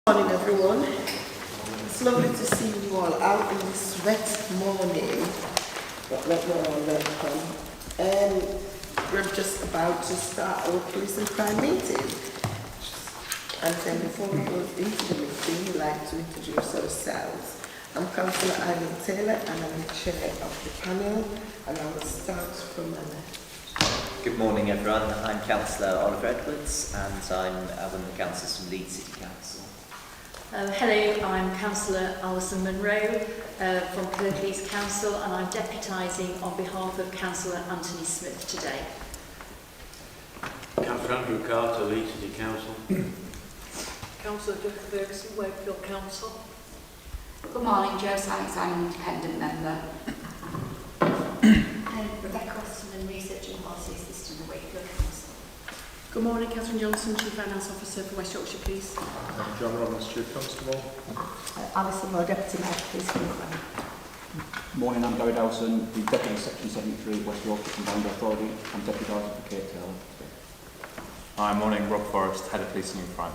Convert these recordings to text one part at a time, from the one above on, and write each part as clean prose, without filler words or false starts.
Good morning, everyone. It's lovely to see you all out in this wet morning. But let me all welcome. And we're just about to start our police and crime meeting. And then before we go into the meeting, we'd like to introduce ourselves. I'm Councillor Eileen Taylor and I'm the chair of the panel, and I will start from my left. Good morning, everyone. I'm Councillor Oliver Edwards and I'm one of the councillors from Leeds City Council. Hello, I'm Councillor Alison Munro from Kirklees Council, and I'm deputising on behalf of Councillor Anthony Smith today. Councillor Andrew Carter, Leeds City Council. Councillor Doug Ferguson, Wakefield Council. Good morning, Jo Sykes, I'm an independent member. Rebecca Weston, Research and Policy Assistant at Wakefield Council. Good morning, Catherine Johnson, Chief Finance Officer for West Yorkshire Police. John Robbins, Chief Constable. Alison Moore, Deputy Mayor, Police Commissioner. Morning, I'm Gary Dowson, the Deputy Section 73 West Yorkshire Combined Authority. I'm deputising for Kate Taylor. Hi, morning, Rob Forrest, Head of Policing and Crime.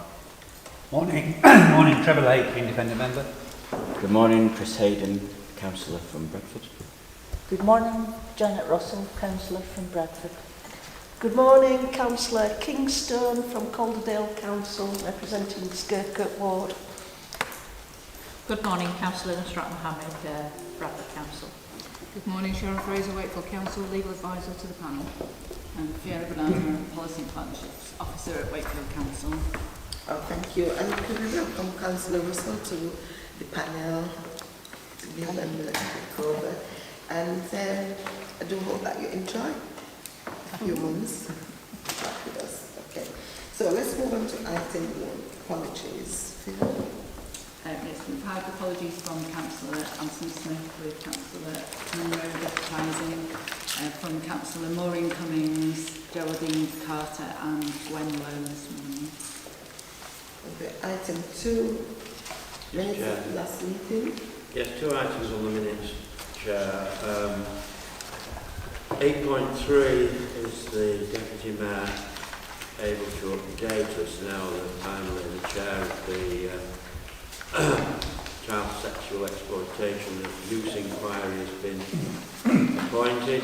Morning. Morning, Trevor Lake, Independent Member. Good morning, Chris Hayden, Councillor from Bradford. Good morning, Janet Russell, Councillor from Bradford. Good morning, Councillor Kingstone from Calderdale Council, representing Skirkirk Ward. Good morning, Councillor Nusrat Mohammed, Bradford Council. Good morning, Sharon Fraser, Wakefield Council, Legal Advisor to the panel. And Fiona Banana, Policy and Partnerships Officer at Wakefield Council. Oh, thank you. And could we welcome Councillor Russell to the panel, to be a member of the cover. And I do hope that you enjoy a few months back with us. Okay. So let's move on to item 1, apologies. Yes, we've had apologies from Councillor Anthony Smith with Councillor Munro deputising, from Councillor Maureen Cummings, Geraldine Carter and Gwen Lowe this morning. Okay, item 2, minutes of the last meeting. Yes, 2 items on the minutes, Chair. 8.3 is the Deputy Mayor able to update us now that finally the Chair of the Child Sexual Exploitation Abuse Inquiry has been appointed.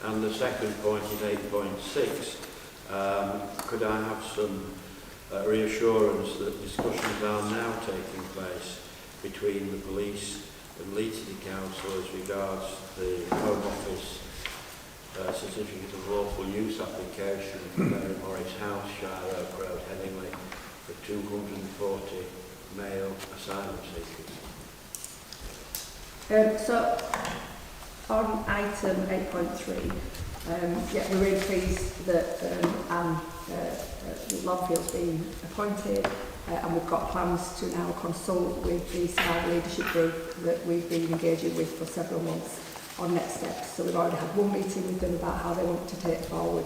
And the second point is 8.6. Could I have some reassurance that discussions are now taking place between the police and Leeds City Council as regards the Home Office certificate of lawful use application for Mary Morris House, Shire Oak Road, Headingley, for 240 male asylum seekers. So on item 8.3, we're really pleased that Anne Longfield's been appointed, and we've got plans to now consult with the Side Leadership Group that we've been engaging with for several months on next steps. So we've already had one meeting with them about how they want to take forward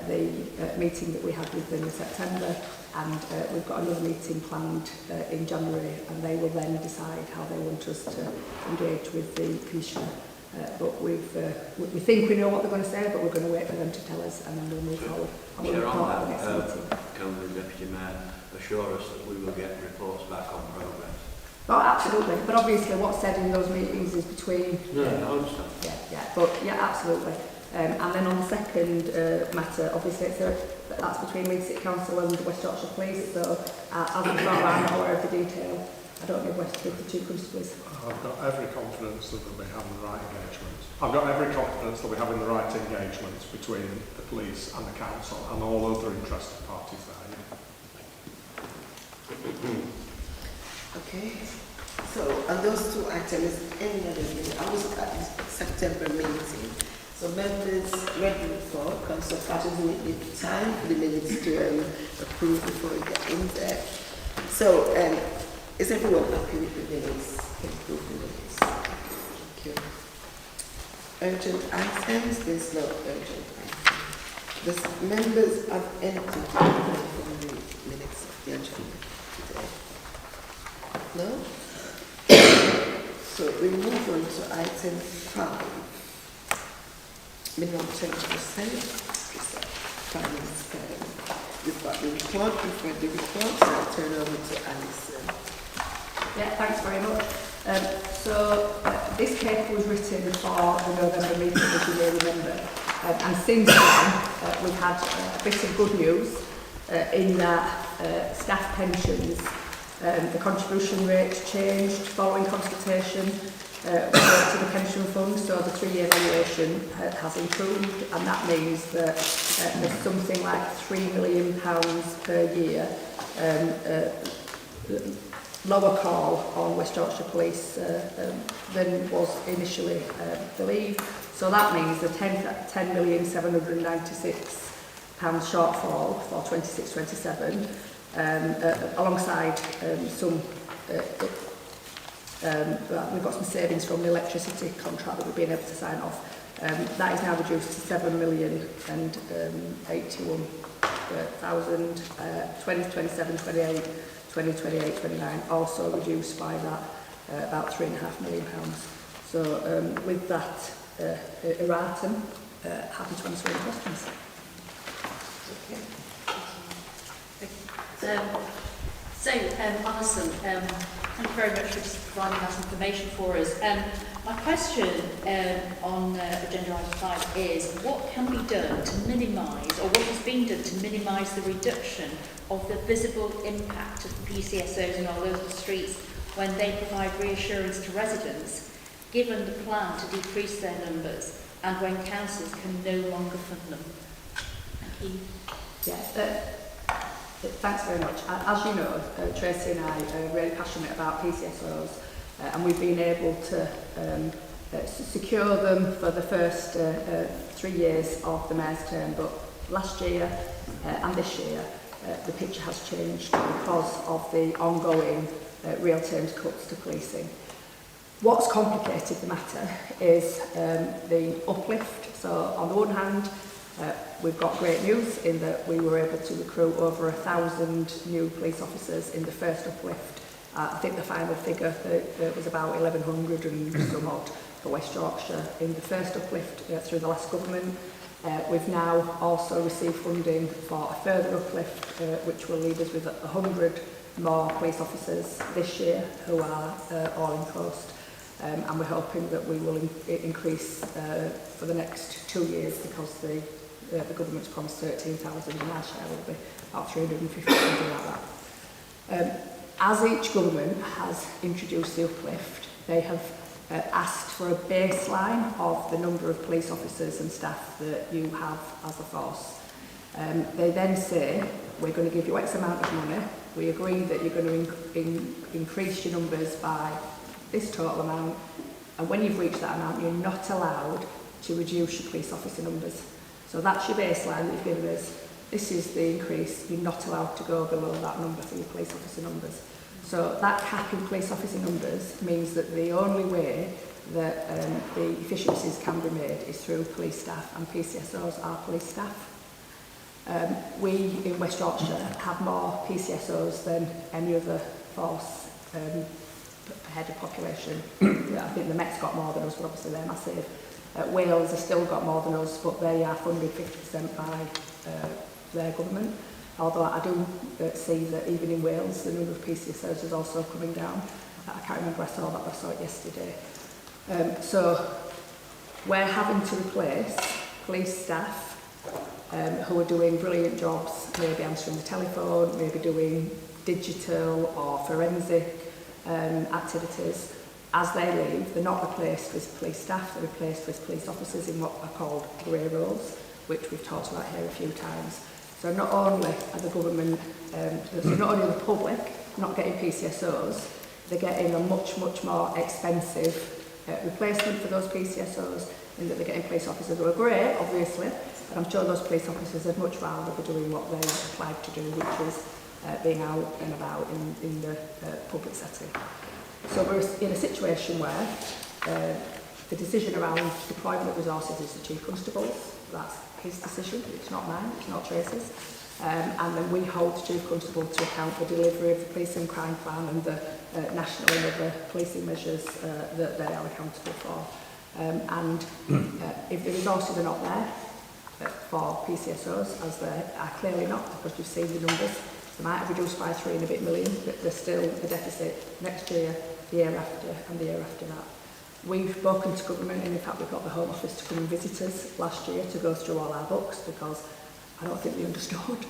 the meeting that we had with them in September, and we've got another meeting planned in January, and they will then decide how they want us to engage with the Commissioner. But we think we know what they're going to say, but we're going to wait for them to tell us, and then we'll move forward. And we'll report at the next meeting. Can the Deputy Mayor assure us that we will get reports back on progress? Oh, absolutely. But obviously what's said in those meetings is between... No, I understand. Absolutely. And then on the second matter, obviously that's between Leeds City Council and West Yorkshire Police, so as I'm not aware of the detail, I don't know West with the two constables. I've got every confidence that they'll be having the right engagements. I've got every confidence they'll be having the right engagements between the police and the council and all other interested parties there. Okay. So, and those 2 items in the meeting, I was at the September meeting. So members ready for Councillor Carter who will need time for the minutes to approve before we get in there. So, is everyone happy with the minutes? Approve the minutes. Thank you. Urgent items, there's no urgent items. The members have anything to add from the minutes of the agenda today? No? So we move on to item 5. Minimum 20% finance firm. You've got the report, you've read the report, so I'll turn over to Alison. Yeah, thanks very much. This paper was written for the November meeting, as you may remember. And since then, we've had a bit of good news in that staff pensions, the contribution rate changed following consultation to the pension fund, so the 3-year valuation has improved, and that means that there's something like £3 million per year lower call on West Yorkshire Police than was initially believed. So that means the £10,796 shortfall for 26-27, alongside some we've got some savings from the electricity contract that we've been able to sign off. That is now reduced to 7,081,000, 2027, 28, 2028, 29, also reduced by that about £3.5 million. So with that erratum, happy to answer any questions. Alison, thank you very much for just providing that information for us. My question on agenda item 5 is, what can be done to minimise, or what has been done to minimise the reduction of the visible impact of the PCSOs in our local streets when they provide reassurance to residents, given the plan to decrease their numbers and when councils can no longer fund them? Thank you. Yeah, thanks very much. As you know, Tracy and I are really passionate about PCSOs, and we've been able to secure them for the first 3 years of the Mayor's term, but last year and this year the picture has changed because of the ongoing real terms cuts to policing. What's complicated the matter is the uplift. So on the one hand, we've got great news in that we were able to recruit over 1,000 new police officers in the first uplift. I think the final figure was about 1,100 and some odd for West Yorkshire in the first uplift through the last government. We've now also received funding for a further uplift, which will leave us with 100 more police officers this year who are all in post. And we're hoping that we will increase for the next 2 years, because the government's promised 13,000 and our share will be about 350, something like that. As each government has introduced the uplift, they have asked for a baseline of the number of police officers and staff that you have as a force. They then say, we're going to give you X amount of money, we agree that you're going to increase your numbers by this total amount, and when you've reached that amount, you're not allowed to reduce your police officer numbers. So that's your baseline that you've given us. This is the increase. You're not allowed to go below that number for your police officer numbers. So that cap in police officer numbers means that the only way that the efficiencies can be made is through police staff, and PCSOs are police staff. We in West Yorkshire have more PCSOs than any other force head of population. I think the Met's got more than us, but obviously they're massive. Wales has still got more than us, but they are funded 50% by their government. Although I do see that even in Wales, the number of PCSOs is also coming down. I can't remember, I saw that, but I saw it yesterday. So we're having to replace police staff who are doing brilliant jobs, maybe answering the telephone, maybe doing digital or forensic activities. As they leave, they're not replaced with police staff, they're replaced with police officers in what are called grey roles, which we've talked about here a few times. So not only are the government, so not only the public not getting PCSOs, they're getting a much, much more expensive replacement for those PCSOs, in that they're getting police officers who are great, obviously, but I'm sure those police officers would much rather be doing what they applied to do, which is being out and about in the public setting. So we're in a situation where the decision around deployment of resources is the Chief Constable's. That's his decision, it's not mine, it's not Tracy's. And then we hold the Chief Constable to account for delivery of the police and crime plan and the national and other policing measures that they are accountable for. And if the resources are not there, for PCSOs, as they are clearly not, because you've seen the numbers. They might have reduced by 3 and a bit million, but there's still a deficit next year, the year after, and the year after that. We've spoken to government, and in fact we've got the Home Office to come and visit us last year to go through all our books, because I don't think they understood.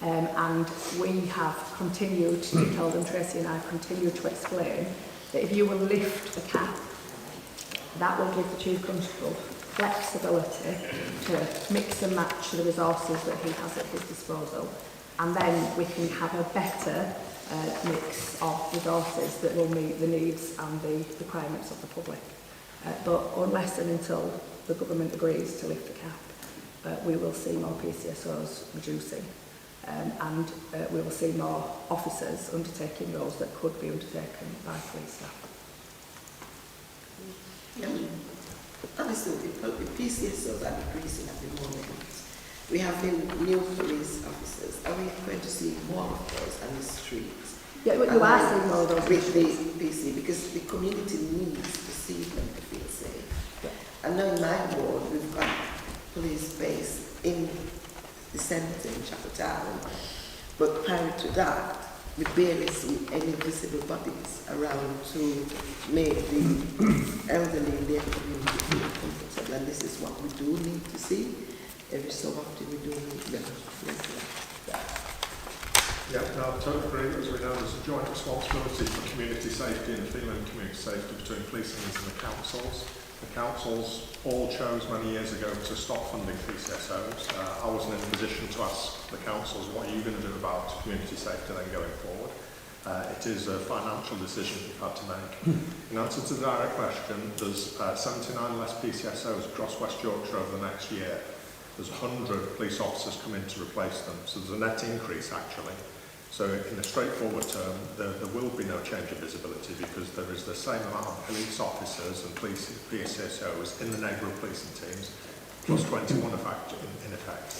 And we have continued to tell them, Tracy and I have continued to explain that if you will lift the cap, that will give the Chief Constable flexibility to mix and match the resources that he has at his disposal, and then we can have a better mix of resources that will meet the needs and the requirements of the public. But unless and until the government agrees to lift the cap, we will see more PCSOs reducing, and we will see more officers undertaking roles that could be undertaken by police staff. Obviously, the PCSOs are decreasing at the moment. We have new police officers. Are we going to see more of those on the streets? Yeah, you are seeing more of those with the PC, because the community needs to see them to feel safe. Yeah. I know in my ward we've got police base in the centre in Chapel Town, but prior to that, we barely see any visible bodies around to make the elderly in their community feel comfortable. And this is what we do need to see. Every so often we do need them. Yeah, no, I totally agree. As we know, there's a joint responsibility for community safety and feeling community safety between policing and the councils. The councils all chose many years ago to stop funding PCSOs. I wasn't in a position to ask the councils, what are you going to do about community safety then going forward? It is a financial decision you've had to make. In answer to the direct question, there's 79 less PCSOs across West Yorkshire over the next year. There's 100 police officers come in to replace them, so there's a net increase actually. So in a straightforward term, there will be no change of visibility, because there is the same amount of police officers and police PCSOs in the neighbourhood policing teams, plus 21 in effect.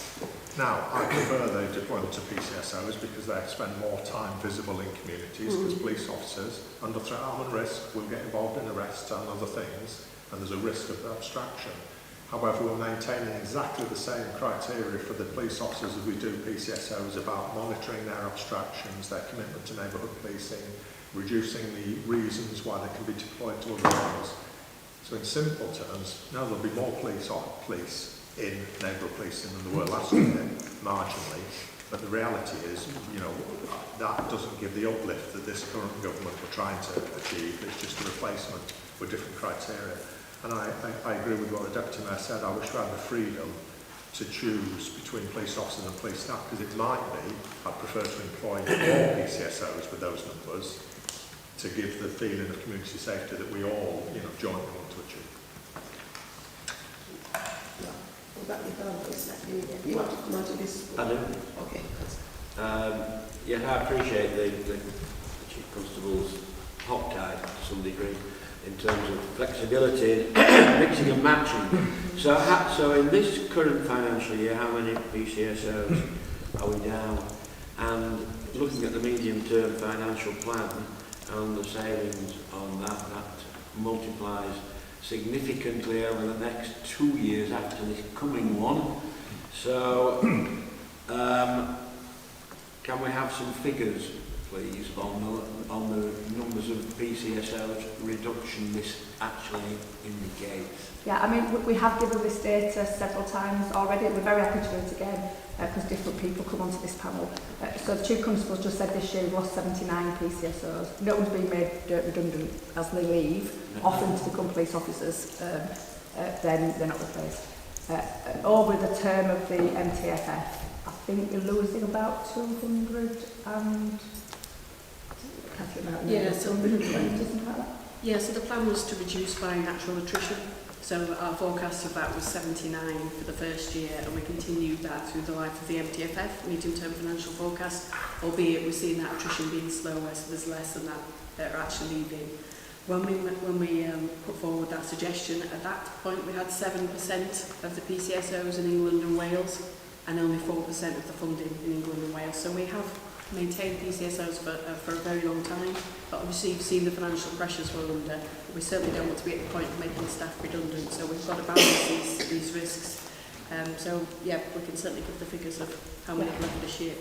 Now, I prefer the deployment of PCSOs because they spend more time visible in communities, because police officers, under threat, harm and risk, will get involved in arrests and other things, and there's a risk of abstraction. However, we're maintaining exactly the same criteria for the police officers as we do PCSOs about monitoring their abstractions, their commitment to neighbourhood policing, reducing the reasons why they can be deployed to other areas. So in simple terms, now there'll be more police in neighbourhood policing than there were last year, marginally, but the reality is, you know, that doesn't give the uplift that this current government were trying to achieve. It's just a replacement with different criteria. And I agree with what the Deputy Mayor said. I wish we had the freedom to choose between police officers and police staff, because it might be, I'd prefer to employ more PCSOs with those numbers to give the feeling of community safety that we all, you know, jointly want to achieve. You want to come on to this? I do. Okay. Yeah, I appreciate the Chief Constable's hot tide to some degree, in terms of flexibility, mixing and matching. So in this current financial year, how many PCSOs are we down? And looking at the medium-term financial plan and the savings on that multiplies significantly over the next 2 years after this coming one. So can we have some figures, please, on the numbers of PCSOs reduction this actually indicates? Yeah, I mean, we have given this data several times already. We're very happy to do it again, because different people come onto this panel. So the Chief Constables just said this year we've lost 79 PCSOs. No one's been made redundant as they leave, often to become police officers, then they're not replaced. Over the term of the MTFF, I think you're losing about 200 and... Yeah, so 220, something like that. Yeah, so the plan was to reduce by natural attrition. So our forecast of that was 79 for the first year, and we continued that through the life of the MTFF, medium-term financial forecast, albeit we're seeing that attrition being slower, so there's less than that are actually leaving. When we put forward that suggestion, at that point we had 7% of the PCSOs in England and Wales, and only 4% of the funding in England and Wales. So we have maintained PCSOs for a very long time, but obviously you've seen the financial pressures we're under. We certainly don't want to be at the point of making staff redundant, so we've got to balance these risks. So yeah, we can certainly give the figures of how many left this year.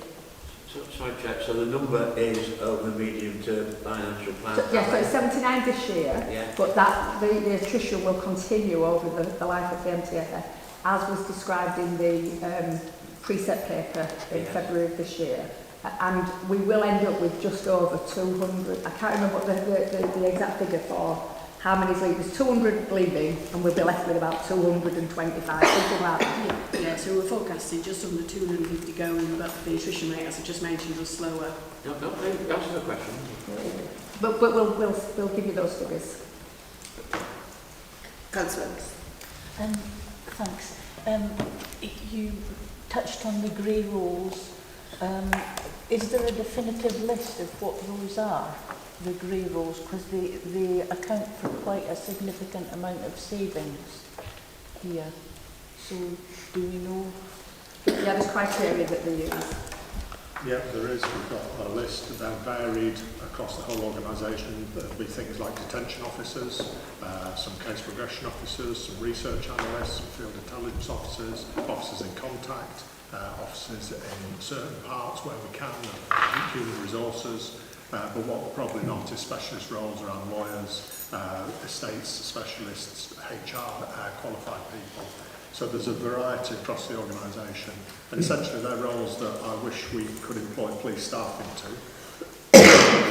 So, sorry, Chair, so the number is over the medium-term financial plan? So, yeah, so it's 79 this year, yeah. but that the attrition will continue over the life of the MTFF, as was described in the precept paper in February of this year. And we will end up with just over 200, I can't remember what the exact figure for how many's leaving. There's 200 leaving, and we'll be left with about 225, something like that. Yeah, so we're forecasting just under 250 going, but the attrition rate, as I just mentioned, was slower. No, answer the question. But we'll give you those figures. Councillor. Thanks. You touched on the grey rolls. Is there a definitive list of what those are, the grey rolls? Because they account for quite a significant amount of savings here. So do we know? Yeah, there's criteria that they use. Yeah, there is. We've got a list. They're varied across the whole organisation. There'll be things like detention officers, some case progression officers, some research analysts, some field intelligence officers, officers in contact, officers in certain parts where we can, human resources. But what we're probably not is specialist roles around lawyers, estates specialists, HR, qualified people. So there's a variety across the organisation, and essentially they're roles that I wish we could employ police staff into.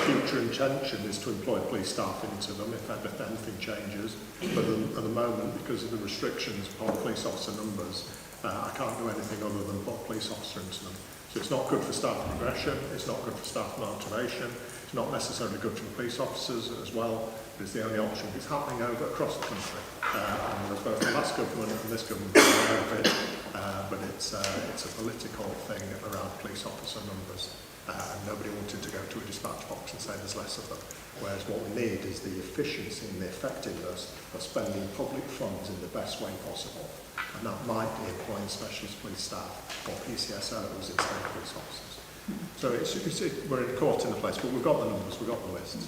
Future intention is to employ police staff into them if anything changes, but at the moment, because of the restrictions upon police officer numbers, I can't do anything other than put a police officer into them. So it's not good for staff progression, it's not good for staff motivation, it's not necessarily good for police officers as well. It's the only option. It's happening over across the country. And both the last government and this government are aware of it, but it's a political thing around police officer numbers. And nobody wanted to go to a dispatch box and say there's less of them. Whereas what we need is the efficiency and the effectiveness of spending public funds in the best way possible. And that might be employing specialist police staff or PCSOs instead of police officers. So we're in caught in a place, but we've got the numbers, we've got the lists.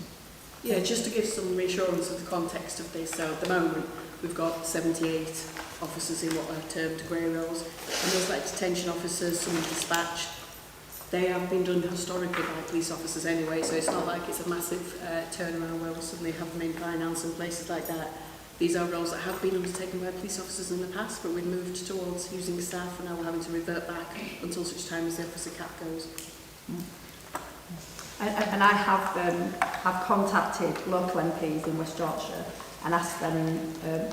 Yeah, just to give some reassurance of the context of this, so at the moment we've got 78 officers in what are termed grey roles, and those like detention officers, some dispatch, they have been done historically by police officers anyway, so it's not like it's a massive turnaround where we'll suddenly have them in finance and places like that. These are roles that have been undertaken by police officers in the past, but we've moved towards using staff, and now we're having to revert back until such time as the officer cap goes. And I have contacted local MPs in West Yorkshire and asked them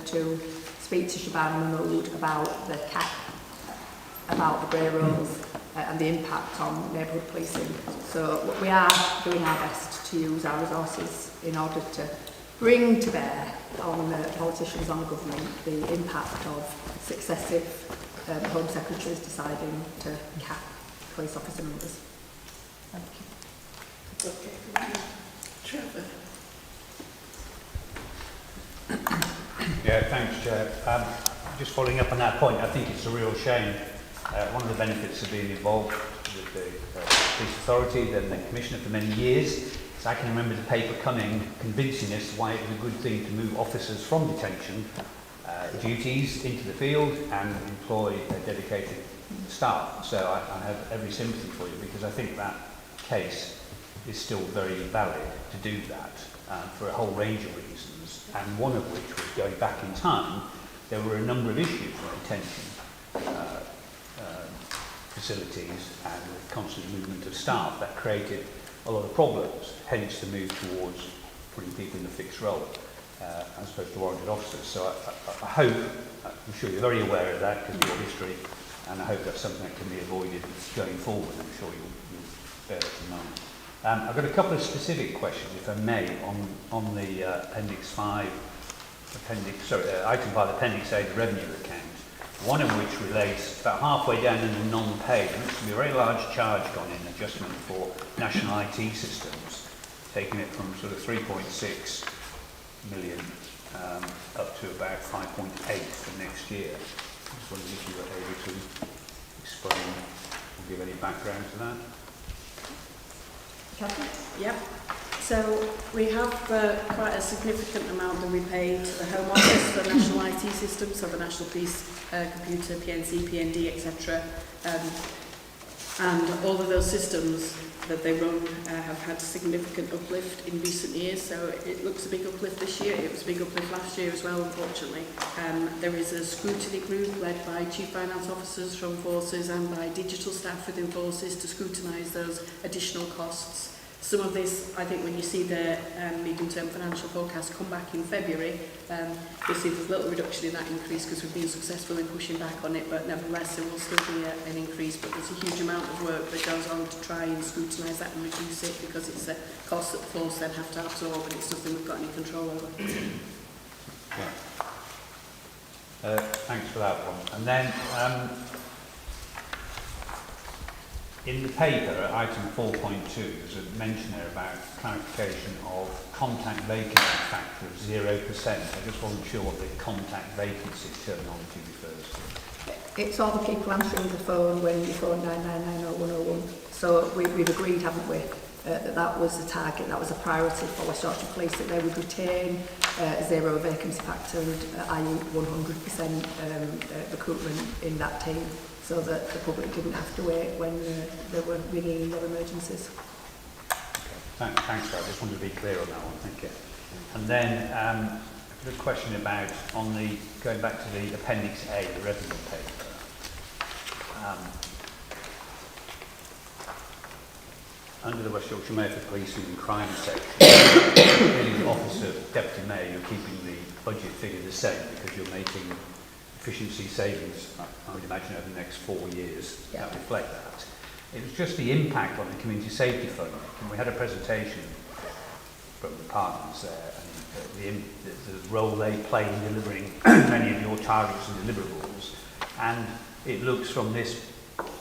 to speak to Shabana Mahmood about the cap, about the grey rolls and the impact on neighbourhood policing. So we are doing our best to use our resources in order to bring to bear on politicians, on government, the impact of successive Home Secretaries deciding to cap police officer numbers. Thank you. Okay. Trevor. Yeah, thanks, Chair. Just following up on that point, I think it's a real shame. One of the benefits of being involved with the police authority, then the Commissioner for many years, is I can remember the paper coming, convincing us why it was a good thing to move officers from detention duties into the field and employ a dedicated staff. So I have every sympathy for you, because I think that case is still very valid to do that for a whole range of reasons, and one of which was going back in time. There were a number of issues with detention facilities and with constant movement of staff that created a lot of problems, hence the move towards putting people in a fixed role as opposed to warranted officers. So I hope, I'm sure you're very aware of that because of your history, and I hope that's something that can be avoided going forward. I'm sure you'll bear it in mind. I've got a couple of specific questions, if I may, on the item 5, Appendix A, the revenue account. One of which relates about halfway down in the non-paid. There must be a very large charge gone in adjustment for national IT systems, taking it from sort of 3.6 million up to about 5.8 for next year. I just wondered if you were able to explain or give any background to that. Catherine? Yep. So So we have quite a significant amount that we pay to the Home Office for the National IT system, so the National Police Computer, PNC, PND, etc. And all of those systems that they run have had significant uplift in recent years, so it looks a big uplift this year. It was a big uplift last year as well, unfortunately. There is a scrutiny group led by Chief Finance Officers from Forces and by digital staff within Forces to scrutinise those additional costs. Some of this, I think when you see the medium-term financial forecast come back in February, you'll see there's a little reduction in that increase because we've been successful in pushing back on it, but nevertheless there will still be an increase, but there's a huge amount of work that goes on to try and scrutinise that and reduce it because it's a cost that the Force then have to absorb and it's nothing we've got any control over. Thanks for that one. And then in the paper, at item 4.2, there's a mention there about clarification of contact vacancy factor of 0%. I just wasn't sure what the contact vacancy terminology refers to. It's all the people answering the phone when you phone 999 or 101. So we've agreed, haven't we, that was the target, that was a priority for West Yorkshire Police, that they would retain zero vacancy factor, i.e. 100% recruitment in that team, so that the public didn't have to wait when they were ringing in their emergencies. Okay. Thanks, I just wanted to be clear on that one, thank you. And then a question about, going back to the Appendix A, the revenue paper. Under the West Yorkshire Mayor for Policing and Crime section, really the Office of Deputy Mayor, you're keeping the budget figure the same because you're making efficiency savings, I would imagine, over the next 4 years that reflect that. It was just the impact on the Community Safety Fund, and we had a presentation from the partners there, and the role they play in delivering many of your targets and deliverables, and it looks from this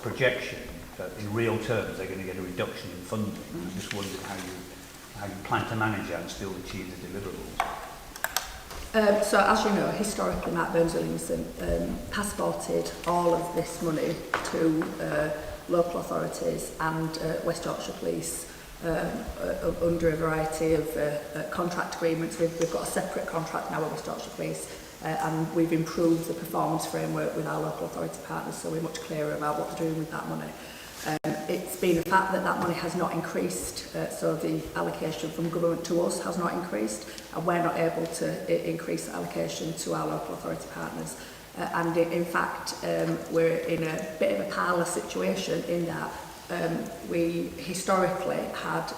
projection that in real terms they're going to get a reduction in funding. I just wondered how you plan to manage that and still achieve the deliverables. So as you know, historically Mark Burns-Williamson passported all of this money to local authorities and West Yorkshire Police under a variety of contract agreements. We've got a separate contract now with West Yorkshire Police and we've improved the performance framework with our local authority partners, so we're much clearer about what they're doing with that money. It's been a fact that money has not increased, so the allocation from government to us has not increased, and we're not able to increase the allocation to our local authority partners. And in fact, we're in a bit of a parallel situation in that we historically had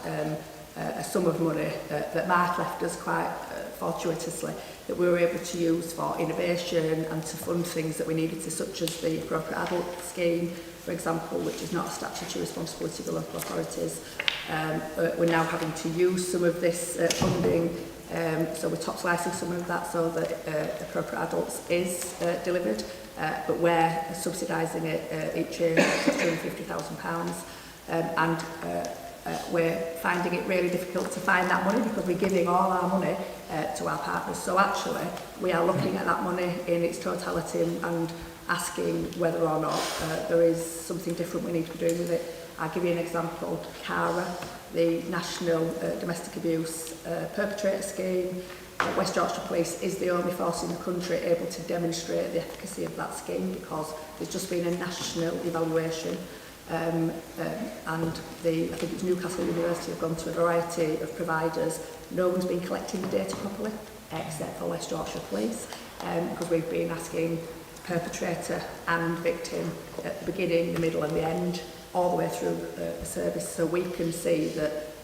a sum of money that Mark left us quite fortuitously, that we were able to use for innovation and to fund things that we needed to, such as the appropriate adult scheme, for example, which is not a statutory responsibility of the local authorities. We're now having to use some of this funding, so we're top slicing some of that so that appropriate adults is delivered, but we're subsidising it each year to £250,000, and we're finding it really difficult to find that money because we're giving all our money to our partners. So actually, we are looking at that money in its totality and asking whether or not there is something different we need to be doing with it. I'll give you an example. CARA, the National Domestic Abuse Perpetrator Scheme, West Yorkshire Police is the only force in the country able to demonstrate the efficacy of that scheme because there's just been a national evaluation. And I think it's Newcastle University have gone to a variety of providers. No one's been collecting the data properly, except for West Yorkshire Police, because we've been asking perpetrator and victim at the beginning, the middle and the end, all the way through the service. So we can see that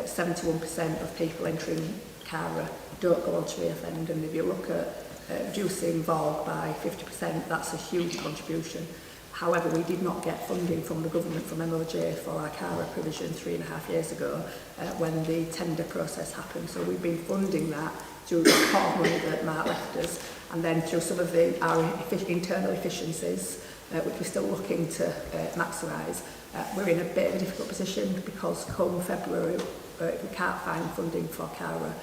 71% of people entering CARA don't go on to reoffend, and if you look at reducing VOG by 50%, that's a huge contribution. However, we did not get funding from the government, from MOJ, for our CARA provision 3.5 years ago when the tender process happened. So we've been funding that through the pot of money that Mark left us, and then through some of our internal efficiencies, which we're still looking to maximise. We're in a bit of a difficult position because come February, if we can't find funding for CARA,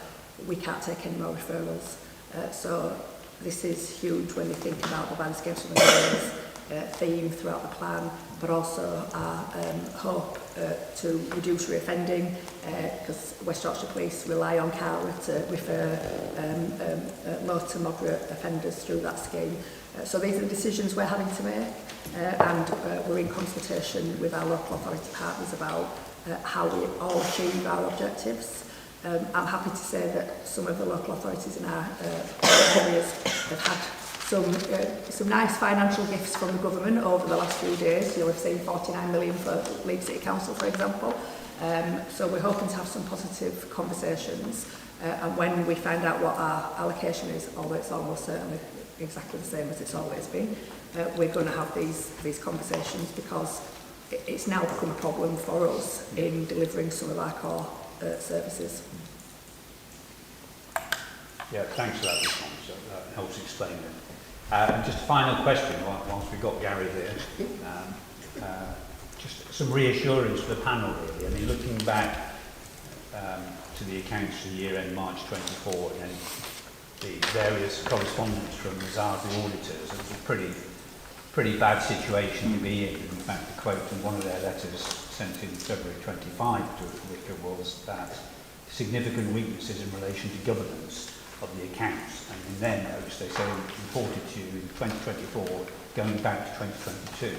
we can't take any more referrals. So this is huge when you think about the Violence Against Women and Girls theme throughout the plan, but also our hope to reduce reoffending, because West Yorkshire Police rely on CARA to refer low to moderate offenders through that scheme. So these are the decisions we're having to make, and we're in consultation with our local authority partners about how we all achieve our objectives. I'm happy to say that some of the local authorities in our areas have had some nice financial gifts from the government over the last few days. You'll have seen 49 million for Leeds City Council, for example. So we're hoping to have some positive conversations. And when we find out what our allocation is, although it's almost certainly exactly the same as it's always been, we're going to have these conversations, because it's now become a problem for us in delivering some of our core services. Yeah, thanks for that response. That helps explain it. And just a final question, whilst we've got Gary here. Just some reassurance for the panel, really. I mean, looking back to the accounts for the year end March 24 and the various correspondence from the auditors, it was a pretty bad situation to be in. In fact, the quote in one of their letters sent in February 25 to Wicker was that significant weaknesses in relation to governance of the accounts, and in their notes they say reported to you in 2024 going back to 2022.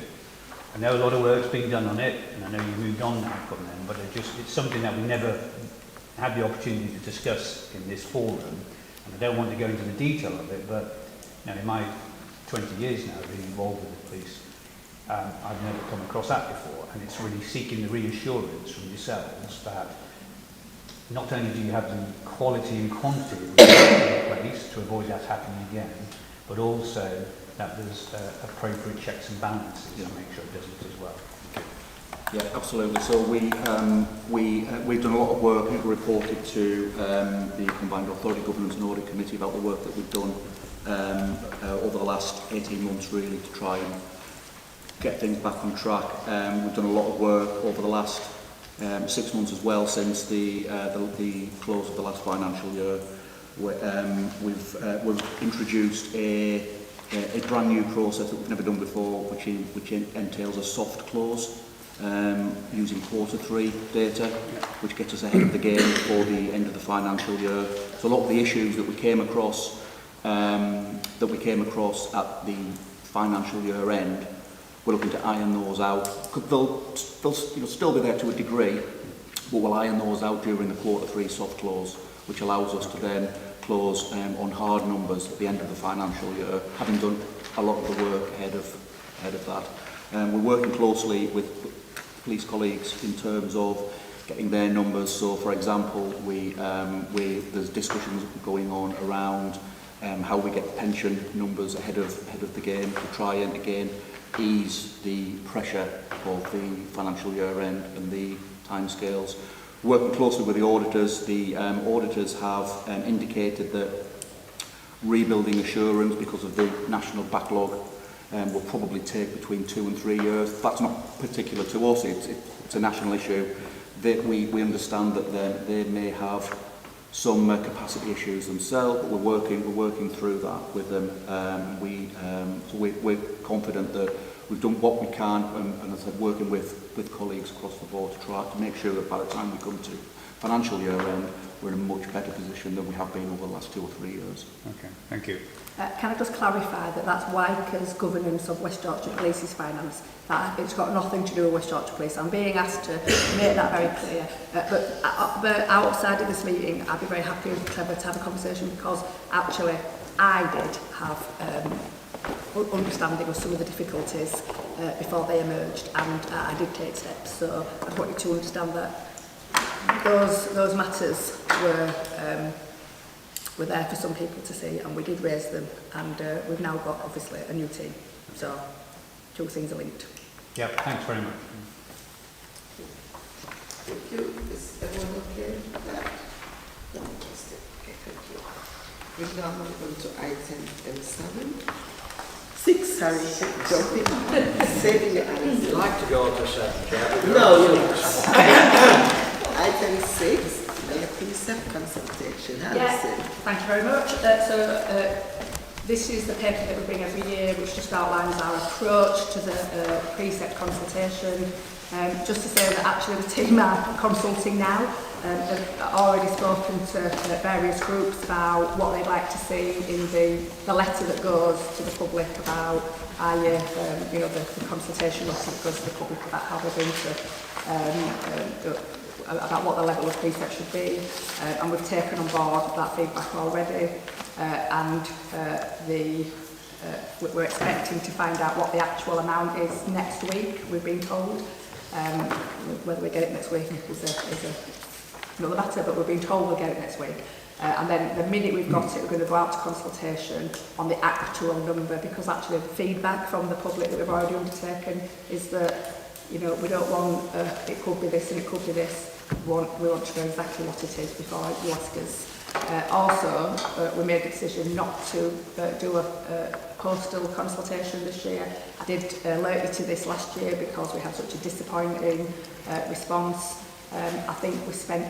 I know a lot of work's been done on it, and I know you moved on now from them, but it's something that we never had the opportunity to discuss in this forum, and I don't want to go into the detail of it, but you know, in my 20 years now being involved with the police, I've never come across that before, and it's really seeking the reassurance from yourselves that not only do you have the quality and quantity in place to avoid that happening again, but also that there's appropriate checks and balances to make sure it doesn't as well. Yeah, absolutely. So we've done a lot of work. We've reported to the Combined Authority Governance and Audit Committee about the work that we've done over the last 18 months, really, to try and get things back on track. We've done a lot of work over the last 6 months as well, since the close of the last financial year. We've introduced a brand new process that we've never done before, which entails a soft close using Q3 data, which gets us ahead of the game before the end of the financial year. So a lot of the issues that we came across at the financial year end, we're looking to iron those out. They'll still be there to a degree, but we'll iron those out during the Q3 soft close, which allows us to then close on hard numbers at the end of the financial year, having done a lot of the work ahead of that. We're working closely with police colleagues in terms of getting their numbers. So, for example, there's discussions going on around how we get pension numbers ahead of the game to try and again ease the pressure of the financial year end and the timescales. Working closely with the auditors have indicated that rebuilding assurance, because of the national backlog, will probably take between 2 and 3 years. That's not particular to us, it's a national issue. We understand that they may have some capacity issues themselves, but we're working through that with them. We're confident that we've done what we can, and as I said, working with colleagues across the board to try to make sure that by the time we come to financial year end, we're in a much better position than we have been over the last 2 or 3 years. Okay, thank you. Can I just clarify that that's WICA's governance of West Yorkshire Police's finance? That it's got nothing to do with West Yorkshire Police. I'm being asked to make that very clear. But outside of this meeting, I'd be very happy with Trevor to have a conversation, because actually I did have understanding of some of the difficulties before they emerged, and I did take steps. So I want you to understand that those matters were there for some people to see, and we did raise them, and we've now got obviously a new team. So two things are linked. Yeah, thanks very much. Thank you. Is everyone okay with that? Fantastic. Okay, thank you. We now move on to item M7. 6, sorry, jumping. Saving your answer. You'd like to go to 7, Chair? No, you're not. Item 6, may I please have consultation? Yeah, thank you very much. This is the paper that we bring every year, which just outlines our approach to the precept consultation. Just to say that actually the team are consulting now, have already spoken to various groups about what they'd like to see in the letter that goes to the public about the consultation letter that goes to the public about how they're going to about what the level of precept should be, and we've taken on board that feedback already, we're expecting to find out what the actual amount is next week, we've been told. Whether we get it next week is another matter, but we've been told we'll get it next week. And then the minute we've got it, we're going to go out to consultation on the actual number, because actually the feedback from the public that we've already undertaken is that, we don't want it could be this and it could be this. We want to know exactly what it is before you ask us. Also, we made a decision not to do a postal consultation this year. I did alert you to this last year because we had such a disappointing response. I think we spent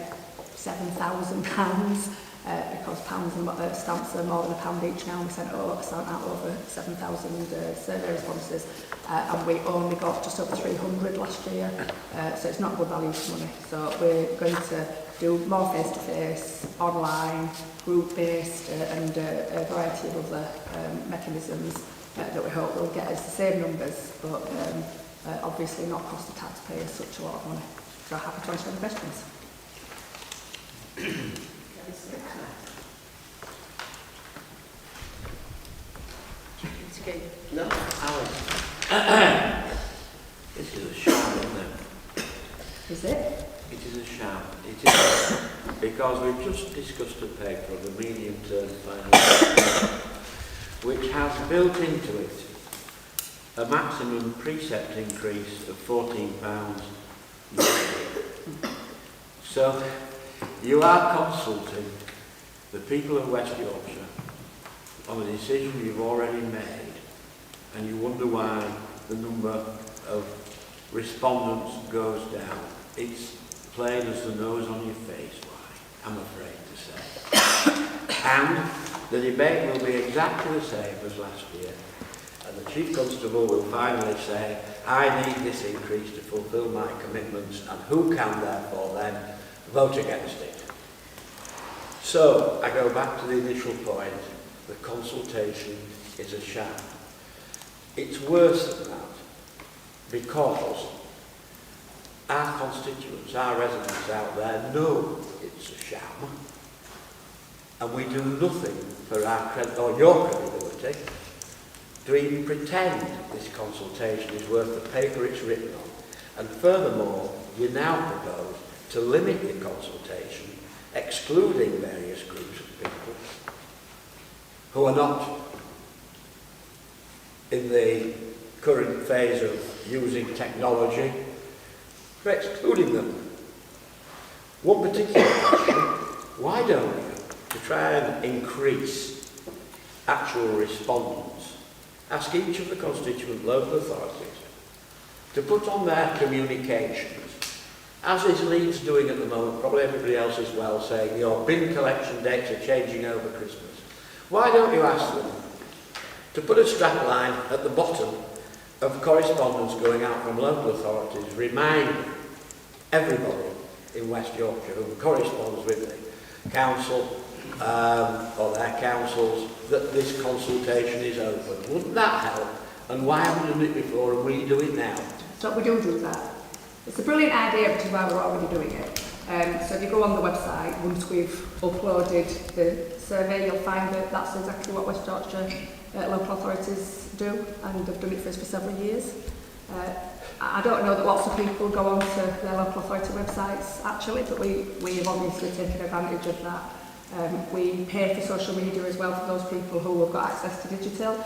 £7,000 because pounds and stamps are more than £1 each now. We sent out over 7,000 survey responses, and we only got just over 300 last year. So it's not good value for money. So we're going to do more face-to-face, online, group-based, and a variety of other mechanisms that we hope will get us the same numbers, but obviously not cost the taxpayers such a lot of money. So happy to answer any questions. No? Alan. This is a sham, isn't it? Is it? It is a sham. It is because we've just discussed a paper on the medium-term finance, which has built into it a maximum precept increase of £14 next year. So you are consulting the people of West Yorkshire on a decision you've already made, and you wonder why the number of respondents goes down. It's plain as the nose on your face, why, I'm afraid to say. And the debate will be exactly the same as last year. And the Chief Constable will finally say, I need this increase to fulfil my commitments, and who can therefore then vote against it? So, I go back to the initial point, the consultation is a sham. It's worse than that, because our constituents, our residents out there know it's a sham, and we do nothing for our your credibility to even pretend this consultation is worth the paper it's written on. And furthermore, you now propose to limit the consultation, excluding various groups of people who are not in the current phase of using technology, for excluding them. One particular question, why don't you, to try and increase actual respondents, ask each of the constituent local authorities to put on their communications, as is Leeds doing at the moment, probably everybody else as well, saying your bin collection dates are changing over Christmas. Why don't you ask them to put a strapline at the bottom of correspondence going out from local authorities, reminding everybody in West Yorkshire who corresponds with the council or their councils that this consultation is open? Wouldn't that help? And why haven't we done it before, and will you do it now? So we do that. It's a brilliant idea, which is why we're already doing it. So if you go on the website, once we've uploaded the survey, you'll find that that's exactly what West Yorkshire local authorities do, and have done it for us for several years. I don't know that lots of people go onto their local authority websites actually, but we have obviously taken advantage of that. We pay for social media as well for those people who have got access to digital.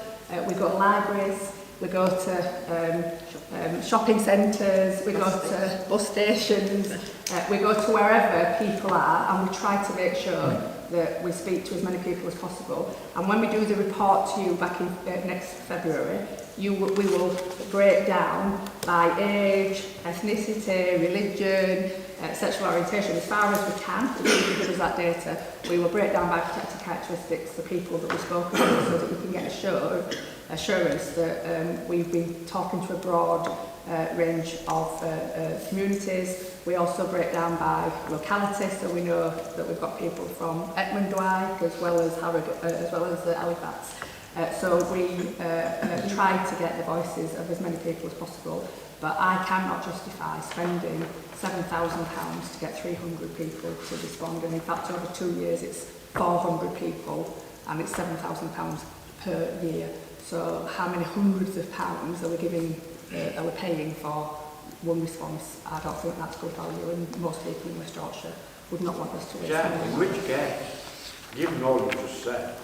We go to libraries, we go to shopping centres, we go to bus stations, we go to wherever people are, and we try to make sure that we speak to as many people as possible. And when we do the report to you back in next February, we will break down by age, ethnicity, religion, sexual orientation as far as we can. If you can give us that data, we will break down by protected characteristics the people that we've spoken to so that we can get assurance that we've been talking to a broad range of communities. We also break down by locality, so we know that we've got people from Edmund-Dwight as well as Halifax. So we try to get the voices of as many people as possible, but I cannot justify spending £7,000 to get 300 people to respond, and in fact over 2 years it's 400 people and it's £7,000 per year. So how many hundreds of pounds are we paying for one response? I don't think that's good value, and most people in West Yorkshire would not want us to waste money. In which case, given all you just said,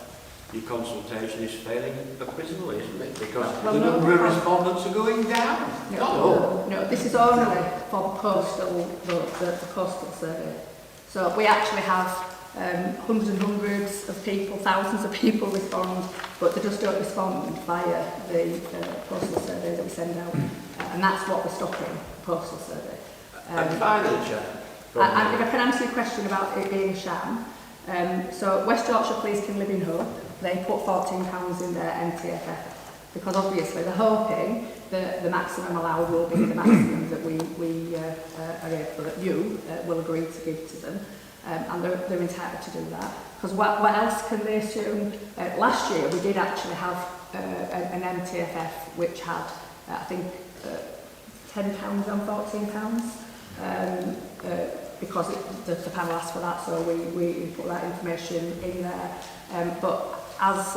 your consultation is failing abysmally, isn't it? Because the number of respondents are going down. No, this is only for the postal survey. So we actually have hundreds and hundreds of people, thousands of people respond, but they just don't respond via the postal survey that we send out. And that's what we're stopping, the postal survey. And finally, Chair. And if I can answer your question about it being a sham, so West Yorkshire Police Can Live in Hope, they put £14 in their MTFF because obviously they're hoping that the maximum allowed will be the maximum that we are able, that you will agree to give to them, and they're entitled to do that. Because what else can they assume? Last year we did actually have an MTFF which had, I think, £10 and £14. Because the panel asked for that, so we put that information in there. But as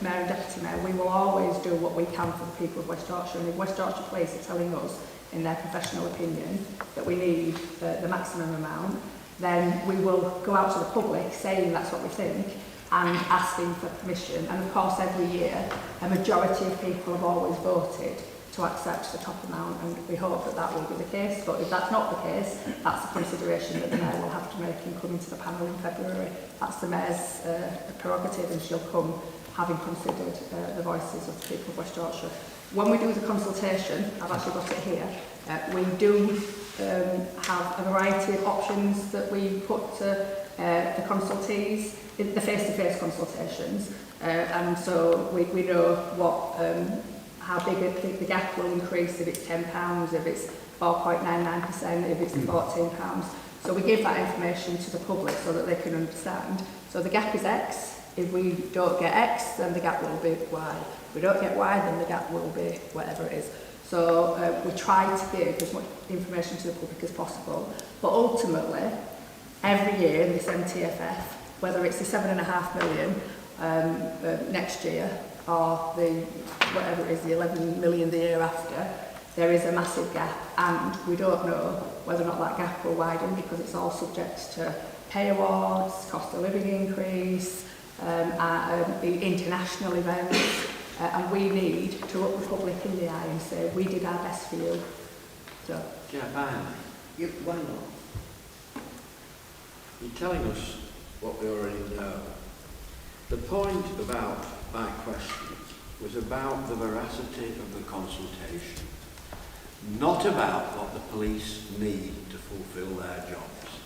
Mayor and Deputy Mayor, we will always do what we can for the people of West Yorkshire. And if West Yorkshire Police are telling us, in their professional opinion, that we need the maximum amount, then we will go out to the public saying that's what we think and asking for permission. And of course, every year, a majority of people have always voted to accept the top amount, and we hope that that will be the case. But if that's not the case, that's a consideration that the Mayor will have to make in coming to the panel in February. That's the Mayor's prerogative, and she'll come having considered the voices of the people of West Yorkshire. When we do the consultation, I've actually got it here, we do have a variety of options that we put to the consultees, the face-to-face consultations, and so we know what how big the gap will increase, if it's £10, if it's 4.99%, if it's £14. So we give that information to the public so that they can understand. So the gap is X. If we don't get X, then the gap will be Y. If we don't get Y, then the gap will be whatever it is. So we try to give as much information to the public as possible. But ultimately, every year in this MTFF, whether it's the £7.5 million next year, or the whatever it is, the 11 million the year after, there is a massive gap, and we don't know whether or not that gap will widen because it's all subject to pay awards, cost of living increase, the international events, and we need to look the public in the eye and say we did our best for you. So. Yeah, fine. Why not? You're telling us what we already know. The point about my question was about the veracity of the consultation, not about what the police need to fulfil their jobs.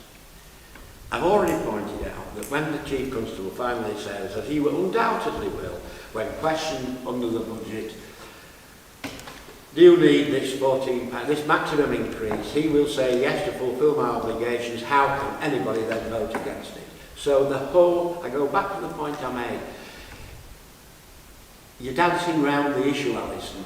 I've already pointed out that when the Chief Constable finally says, as he undoubtedly will, when questioned under the budget, do you need this this maximum increase, he will say yes to fulfil my obligations. How can anybody then vote against it? So I go back to the point I made. You're dancing around the issue, Alison.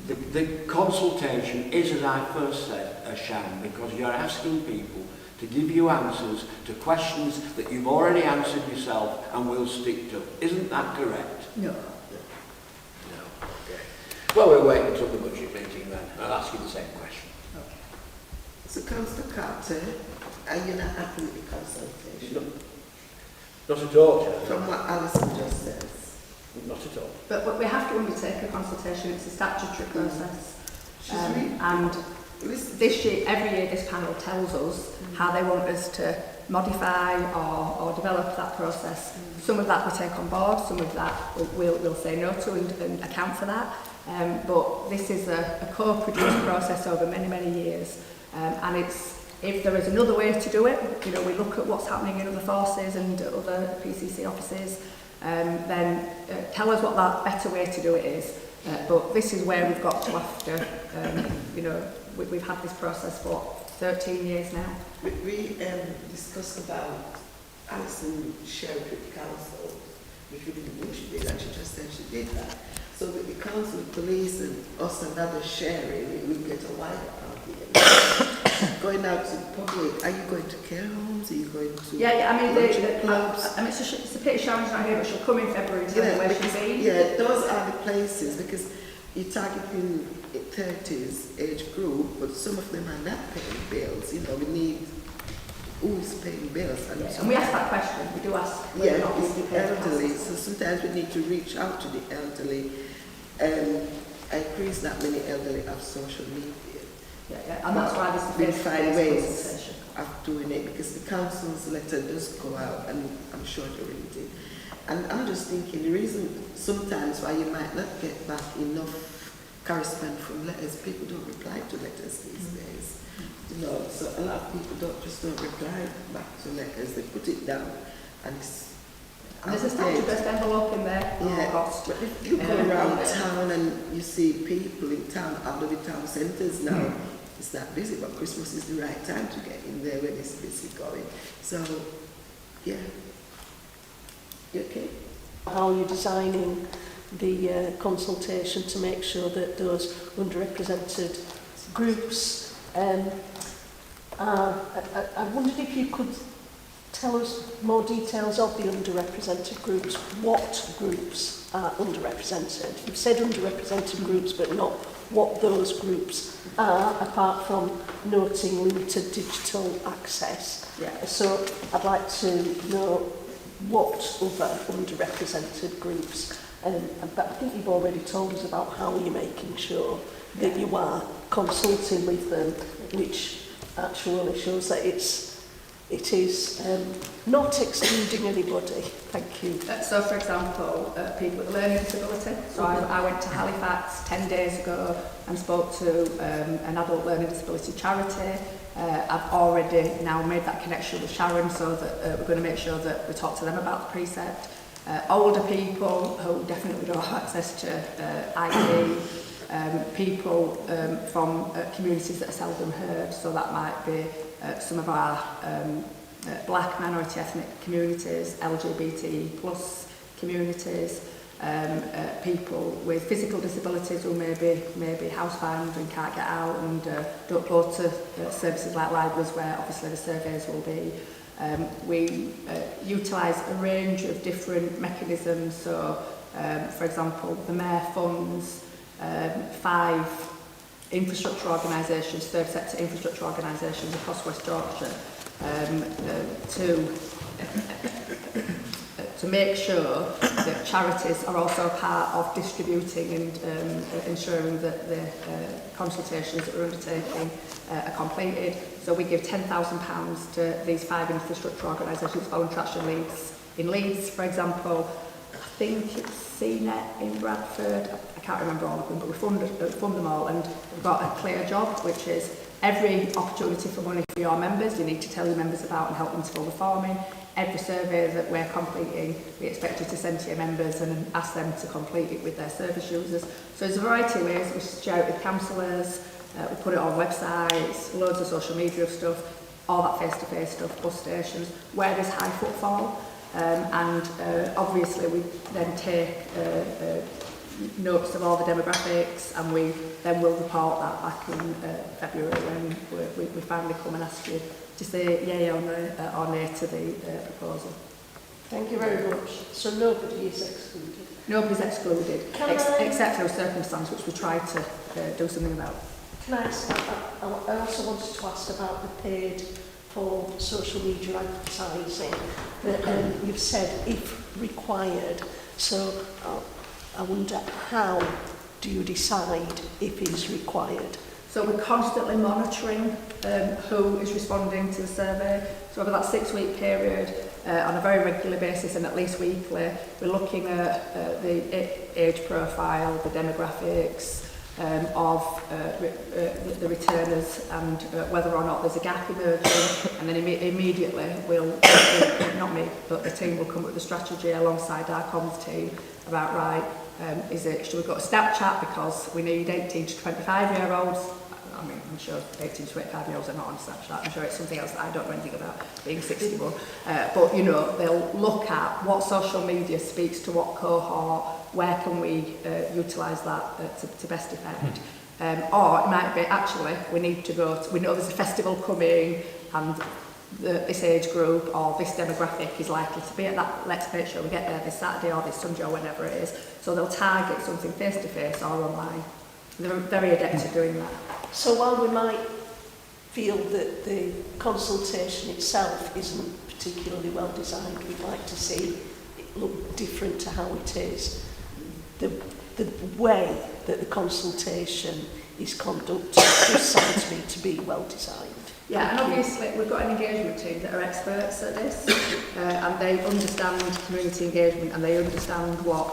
The consultation is, as I first said, a sham, because you're asking people to give you answers to questions that you've already answered yourself and will stick to. Isn't that correct? No. No. Okay. Well, we'll wait until the budget meeting then. I'll ask you the same question. Okay. So, Councillor Carter, are you not happy with the consultation? Not at all, Chair. From what Alison just says. Not at all. But we have to undertake a consultation. It's a statutory process. And this year, every year, this panel tells us how they want us to modify or develop that process. Some of that we take on board, some of that we'll say no to and account for that. But this is a co-produced process over many, many years. And it's If there is another way to do it, you know, we look at what's happening in other forces and other PCC offices, then tell us what that better way to do it is. But this is where we've got to after, you know, we've had this process for 13 years now. We discussed about Alison shared with council, which we didn't know she did, and she just said she did that. So with the council, police, and us and others sharing, we get a wider audience. Going out to the public, are you going to care homes? Are you going to Yeah, I mean, clubs? I mean, it's a pity Sharon's not here, but she'll come in February to tell you where she's been. Yeah, those are the places, because you're targeting 30s age group, but some of them are not paying bills. You know, we need who's paying bills. And we ask that question. We do ask whether or not it's we the pay elderly. taxes. So sometimes we need to reach out to the elderly. I increase that many elderly have social media. And that's why this is we face-to-face find ways consultation. of doing it, because the council's letter does go out, and I'm sure they already did. And I'm just thinking the reason sometimes why you might not get back enough correspondence from letters, people don't reply to letters these days. You know, so a lot of people don't reply back to letters. They put it down, and it's. And there's a statute-based envelope in there. Yeah, cost. but if you go around town and you see people in town, under the town centres now, it's not busy, but Christmas is the right time to get in there when it's busy going. So, yeah. You okay? How you're designing the consultation to make sure that those underrepresented groups I wondered if you could tell us more details of the underrepresented groups. What groups are underrepresented? You've said underrepresented groups, but not what those groups are, apart from noting limited digital access. Yeah. So I'd like to know what other underrepresented groups, but I think you've already told us about how you're making sure that you are consulting with them, which actually shows that it is not excluding anybody. Thank you. So, for example, people with a learning disability. So I went to Halifax 10 days ago and spoke to an adult learning disability charity. I've already now made that connection with Sharon, so that we're going to make sure that we talk to them about the precept. Older people who definitely don't have access to IT, people from communities that are seldom heard, so that might be some of our black minority ethnic communities, LGBT plus communities, people with physical disabilities who may be housebound and can't get out and don't go to services like libraries where obviously the surveys will be. We utilise a range of different mechanisms, so for example the Mayor funds 5 infrastructure organisations, third sector infrastructure organisations across West Yorkshire to make sure that charities are also part of distributing and ensuring that the consultations that we're undertaking are completed. So we give £10,000 to these 5 infrastructure organisations, Voluntary Action Leeds in Leeds, for example. I think it's CNET in Bradford. I can't remember all of them, but we fund them all, and we've got a clear job, which is every opportunity for money for your members, you need to tell your members about and help them to fill the form in. Every survey that we're completing, we expect you to send to your members and ask them to complete it with their service users. So there's a variety of ways. We share it with councillors, we put it on websites, loads of social media stuff, all that face-to-face stuff, bus stations, where there's high footfall. Obviously we then take notes of all the demographics, and we then will report that back in February when we finally come and ask you to say yay or nay to the proposal. Thank you very much. So nobody is excluded? Nobody's excluded, except for a circumstance which we try to do something about. Can I ask, I also wanted to ask about the paid for social media advertising that you've said if required. So I wonder, how do you decide if it's required? So we're constantly monitoring who is responding to the survey. So over that 6-week period, on a very regular basis and at least weekly, we're looking at the age profile, the demographics, of the returners and whether or not there's a gap emerging, and then immediately not me, but the team will come up with a strategy alongside our comms team about, right, should we go to Snapchat because we need 18 to 25-year-olds? I mean, I'm sure 18 to 25-year-olds are not on Snapchat. I'm sure it's something else that I don't know anything about, being 61. But, you know, they'll look at what social media speaks to what cohort, where can we utilise that to best effect. Or it might be, actually, we need to go, we know there's a festival coming and this age group or this demographic is likely to be at that, let's make sure we get there this Saturday or this Sunday or whenever it is. So they'll target something face-to-face or online. They're very adept at doing that. So while we might feel that the consultation itself isn't particularly well designed, we'd like to see it look different to how it is. The way that the consultation is conducted just sounds to me to be well designed. Yeah, and obviously we've got an engagement team that are experts at this, and they understand community engagement and they understand what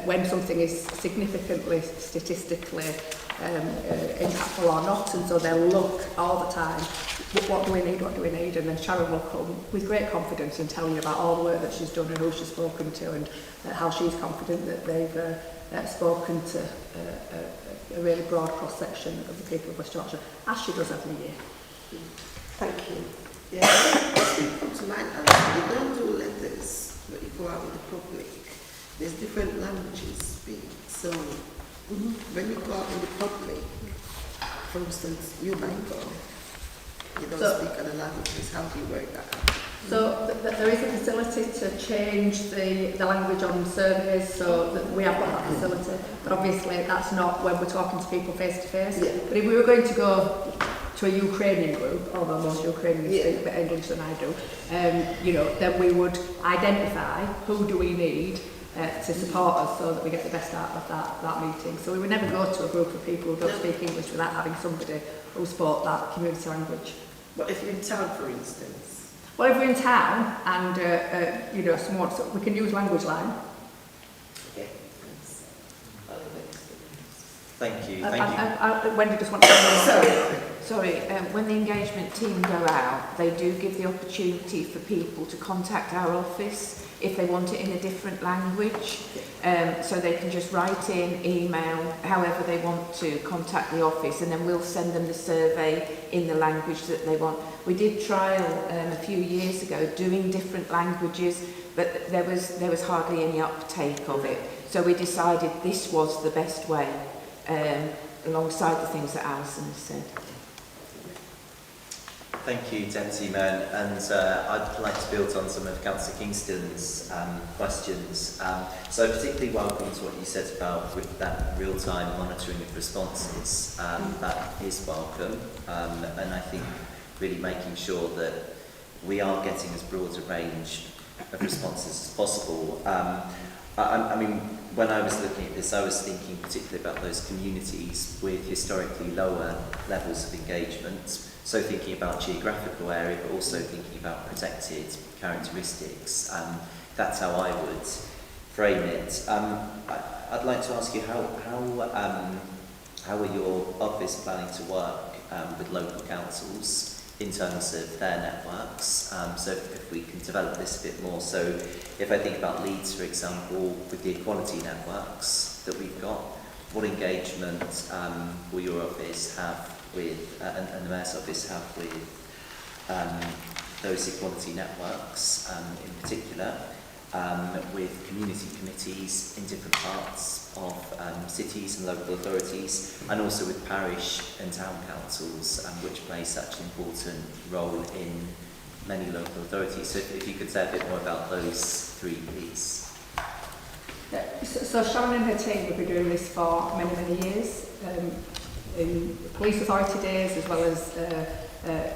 when something is significantly statistically impactful or not, and so they'll look all the time, what do we need, and then Sharon will come with great confidence and tell you about all the work that she's done and who she's spoken to, and how she's confident that they've spoken to a really broad cross-section of the people of West Yorkshire, as she does every year. Thank you. Yeah, to mind, you don't do letters, but you go out with the public. There's different languages speak. So when you go out in the public, for instance, you might go, you don't speak other languages. How do you work that out? So there is a facility to change the language on surveys, so that we have got that facility. But obviously that's not when we're talking to people face to face. But if we were going to go to a Ukrainian group, although most Ukrainians speak better English than I do, you know, then we would identify who do we need to support us so that we get the best out of that meeting. So we would never go to a group of people who don't speak English without having somebody who spoke that community language. But if you're in town, for instance? Well, if we're in town and, you know, so we can use Language Line. Okay. Thank you. Wendy just wants to say Sorry, when the engagement team go out, they do give the opportunity for people to contact our office if they want it in a different language. So they can just write in, email, however they want to contact the office, and then we'll send them the survey in the language that they want. We did trial a few years ago doing different languages, but there was hardly any uptake of it. So we decided this was the best way, alongside the things that Alison has said. Thank you, Deputy Mayor, and I'd like to build on some of Councillor Kingston's questions. So I particularly welcome to what you said about with that real-time monitoring of responses. That is welcome, and I think really making sure that we are getting as broad a range of responses as possible. I mean, when I was looking at this, I was thinking particularly about those communities with historically lower levels of engagement. So thinking about geographical area, but also thinking about protected characteristics. That's how I would frame it. I'd like to ask you how are your office planning to work with local councils in terms of their networks? So if we can develop this a bit more. So if I think about Leeds, for example, with the equality networks that we've got, what engagement will your office have with, and the Mayor's office have with those equality networks in particular, with community committees in different parts of cities and local authorities, and also with parish and town councils, which play such an important role in many local authorities. So if you could say a bit more about those three, please. So Sharon and her team have been doing this for many, many years, in police authority days as well as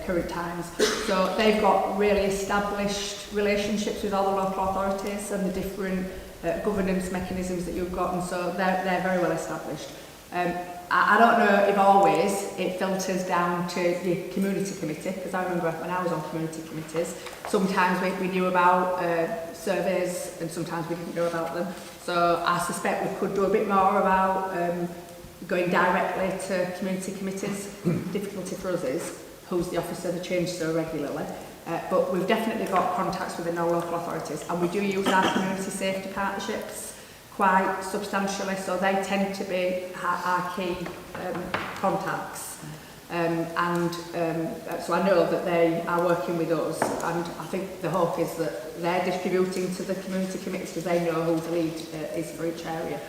current times. So they've got really established relationships with all the local authorities and the different governance mechanisms that you've got, and so they're very well established. I don't know if always it filters down to the community committee, because I remember when I was on community committees, sometimes we knew about surveys and sometimes we didn't know about them. So I suspect we could do a bit more about going directly to community committees. Difficulty for us is who's the officer, they change so regularly. But we've definitely got contacts within our local authorities, and we do use our community safety partnerships quite substantially, so they tend to be our key contacts. So I know that they are working with us, and I think the hope is that they're distributing to the community committees because they know who the lead is for each area.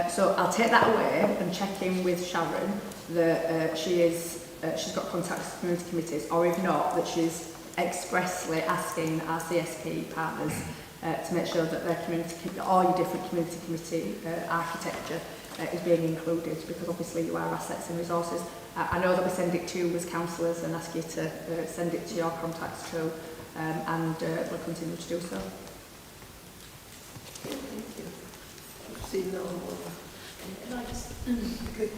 So I'll take that away and check in with Sharon that she's got contacts with community committees, or if not, that she's expressly asking our CSP partners to make sure that their all your different community committee architecture is being included, because obviously you are assets and resources. I know that we send it to you as councillors and ask you to send it to your contacts too, and we'll continue to do so. Thank you. See no more. Can I just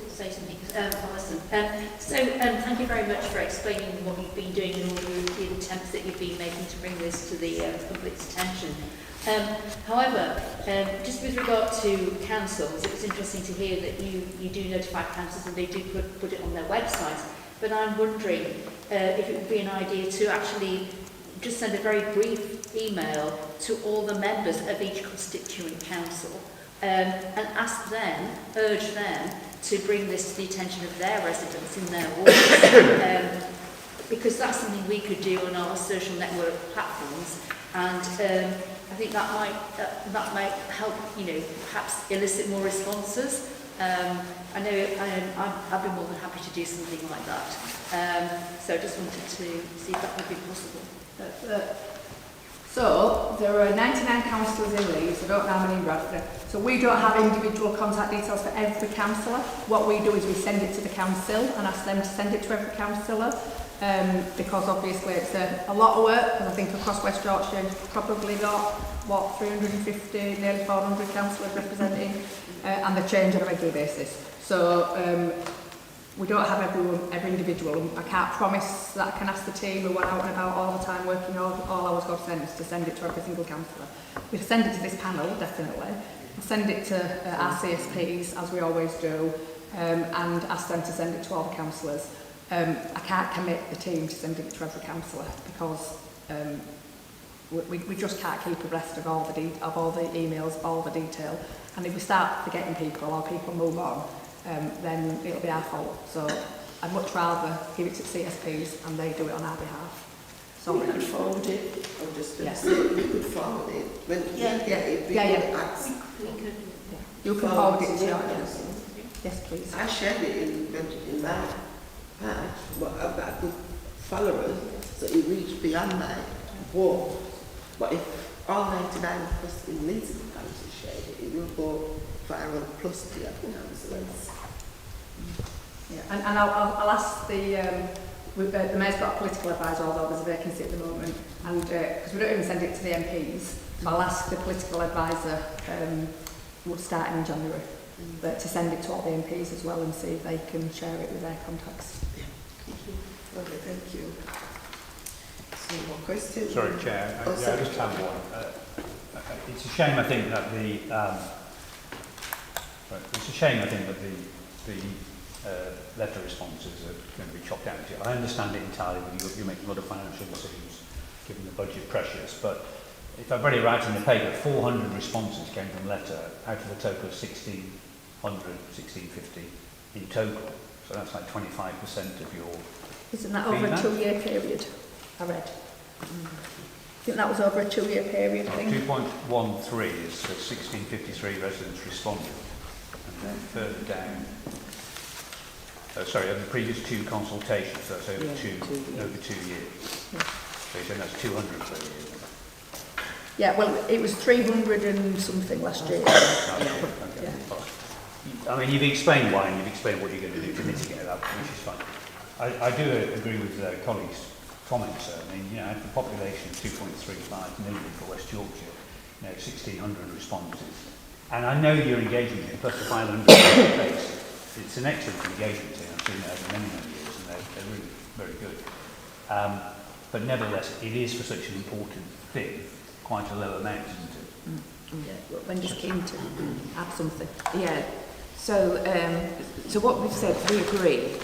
say something? Alison. Thank you very much for explaining what you've been doing and all the attempts that you've been making to bring this to the public's attention. However, just with regard to councils, it was interesting to hear that you do notify councils and they do put it on their website. But I'm wondering if it would be an idea to actually just send a very brief email to all the members of each constituent council and urge them to bring this to the attention of their residents in their wards, because that's something we could do on our social network platforms, and I think that might help, perhaps elicit more responses. I know I'd be more than happy to do something like that. So I just wanted to see if that would be possible. So there are 99 councillors in Leeds, I don't know how many in Bradford. So we don't have individual contact details for every councillor. What we do is we send it to the council and ask them to send it to every councillor, because obviously it's a lot of work, because I think across West Yorkshire you've probably got, 350, nearly 400 councillors representing, and they change on a regular basis. So we don't have every individual. I can't promise that I can ask the team who are out and about all the time working all hours God sends to send it to every single councillor. We send it to this panel, definitely. We'll send it to our CSPs, as we always do, and ask them to send it to all the councillors. I can't commit the team to sending it to every councillor because we just can't keep abreast of all the emails, all the detail. And if we start forgetting people or people move on, then it'll be our fault. So I'd much rather give it to CSPs and they do it on our behalf. So we could forward it, or just say we could forward it. When You can forward it to your council. Yes, please. I shared it in my page, but I've got good followers, so it reached beyond my wall. But if all 99 plus in Leeds Council shared it, it will go viral plus the other councillors. Yeah, and I'll ask the Mayor's got a political advisor, although there's a vacancy at the moment, and because we don't even send it to the MPs, so I'll ask the political advisor, we'll start in January, but to send it to all the MPs as well and see if they can share it with their contacts. Yeah. Thank you. Okay, thank you. So more questions? Sorry, Chair. I just have one. It's a shame, I think, that the letter responses are going to be chopped down. I understand it entirely when you're making a lot of financial decisions, given the budget pressures, but if I've read it right in the paper, 400 responses came from letter out of a total of 1,650 in total. So that's like 25% of your... Isn't that over a 2-year period, I read? I think that was over a 2-year period, I think. 2.13 is 1,653 residents responded. And then further down, over the previous 2 consultations, so that's over, over 2 years. Yeah. So you're saying that's 200 per year? Yeah, well, it was 300 and something last year. Okay. I mean, you've explained why, and you've explained what you're going to do to mitigate that, which is fine. I do agree with colleagues' comments. I mean, the population of 2.35 million for West Yorkshire, 1,600 responses. And I know you're engaging in plus the 500 face. It's an excellent engagement team. I've seen it over many, many years, and they're really very good. But nevertheless, it is for such an important thing, quite a low amount, isn't it? Yeah, Wendy's keen to add something. Yeah. So, so what we've said, we agree.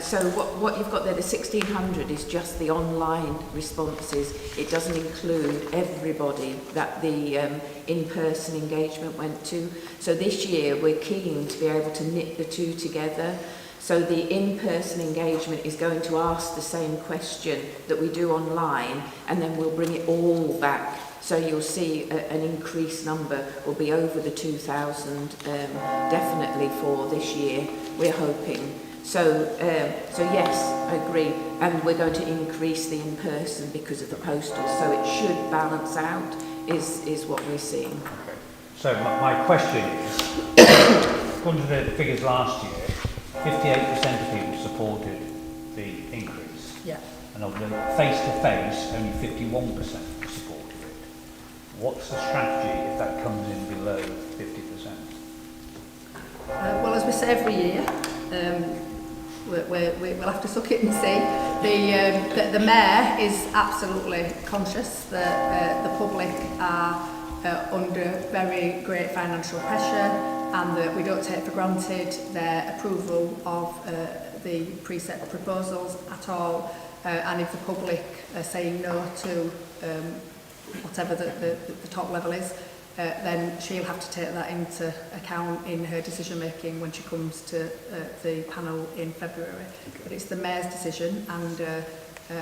So what you've got there, the 1,600 is just the online responses. It doesn't include everybody that the in-person engagement went to. So this year we're keen to be able to knit the two together. So the in-person engagement is going to ask the same question that we do online, and then we'll bring it all back. So you'll see an increased number will be over the 2,000 definitely for this year, we're hoping. So yes, I agree, and we're going to increase the in-person because of the postal, so it should balance out, is what we're seeing. Okay. So my question is, according to the figures last year, 58% of people supported the increase. Yeah. And of the face-to-face, only 51% supported it. What's the strategy if that comes in below 50%? Well, as we say every year, we'll have to suck it and see. The Mayor is absolutely conscious that the public are under very great financial pressure, and that we don't take for granted their approval of the preset proposals at all. And if the public are saying no to whatever the top level is, then she'll have to take that into account in her decision making when she comes to the panel in February. Okay. But it's the Mayor's decision, and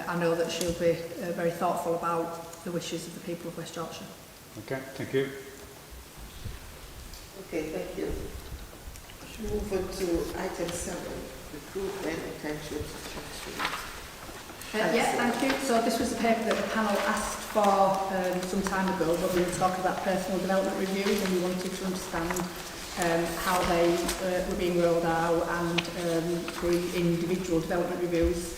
I know that she'll be very thoughtful about the wishes of the people of West Yorkshire. Okay, thank you. Okay, thank you. Should we move on to item 7, recruitment and attention to structure. Yeah, thank you. So this was a paper that the panel asked for some time ago when we were talking about personal development reviews, and we wanted to understand how they were being rolled out, and the individual development reviews.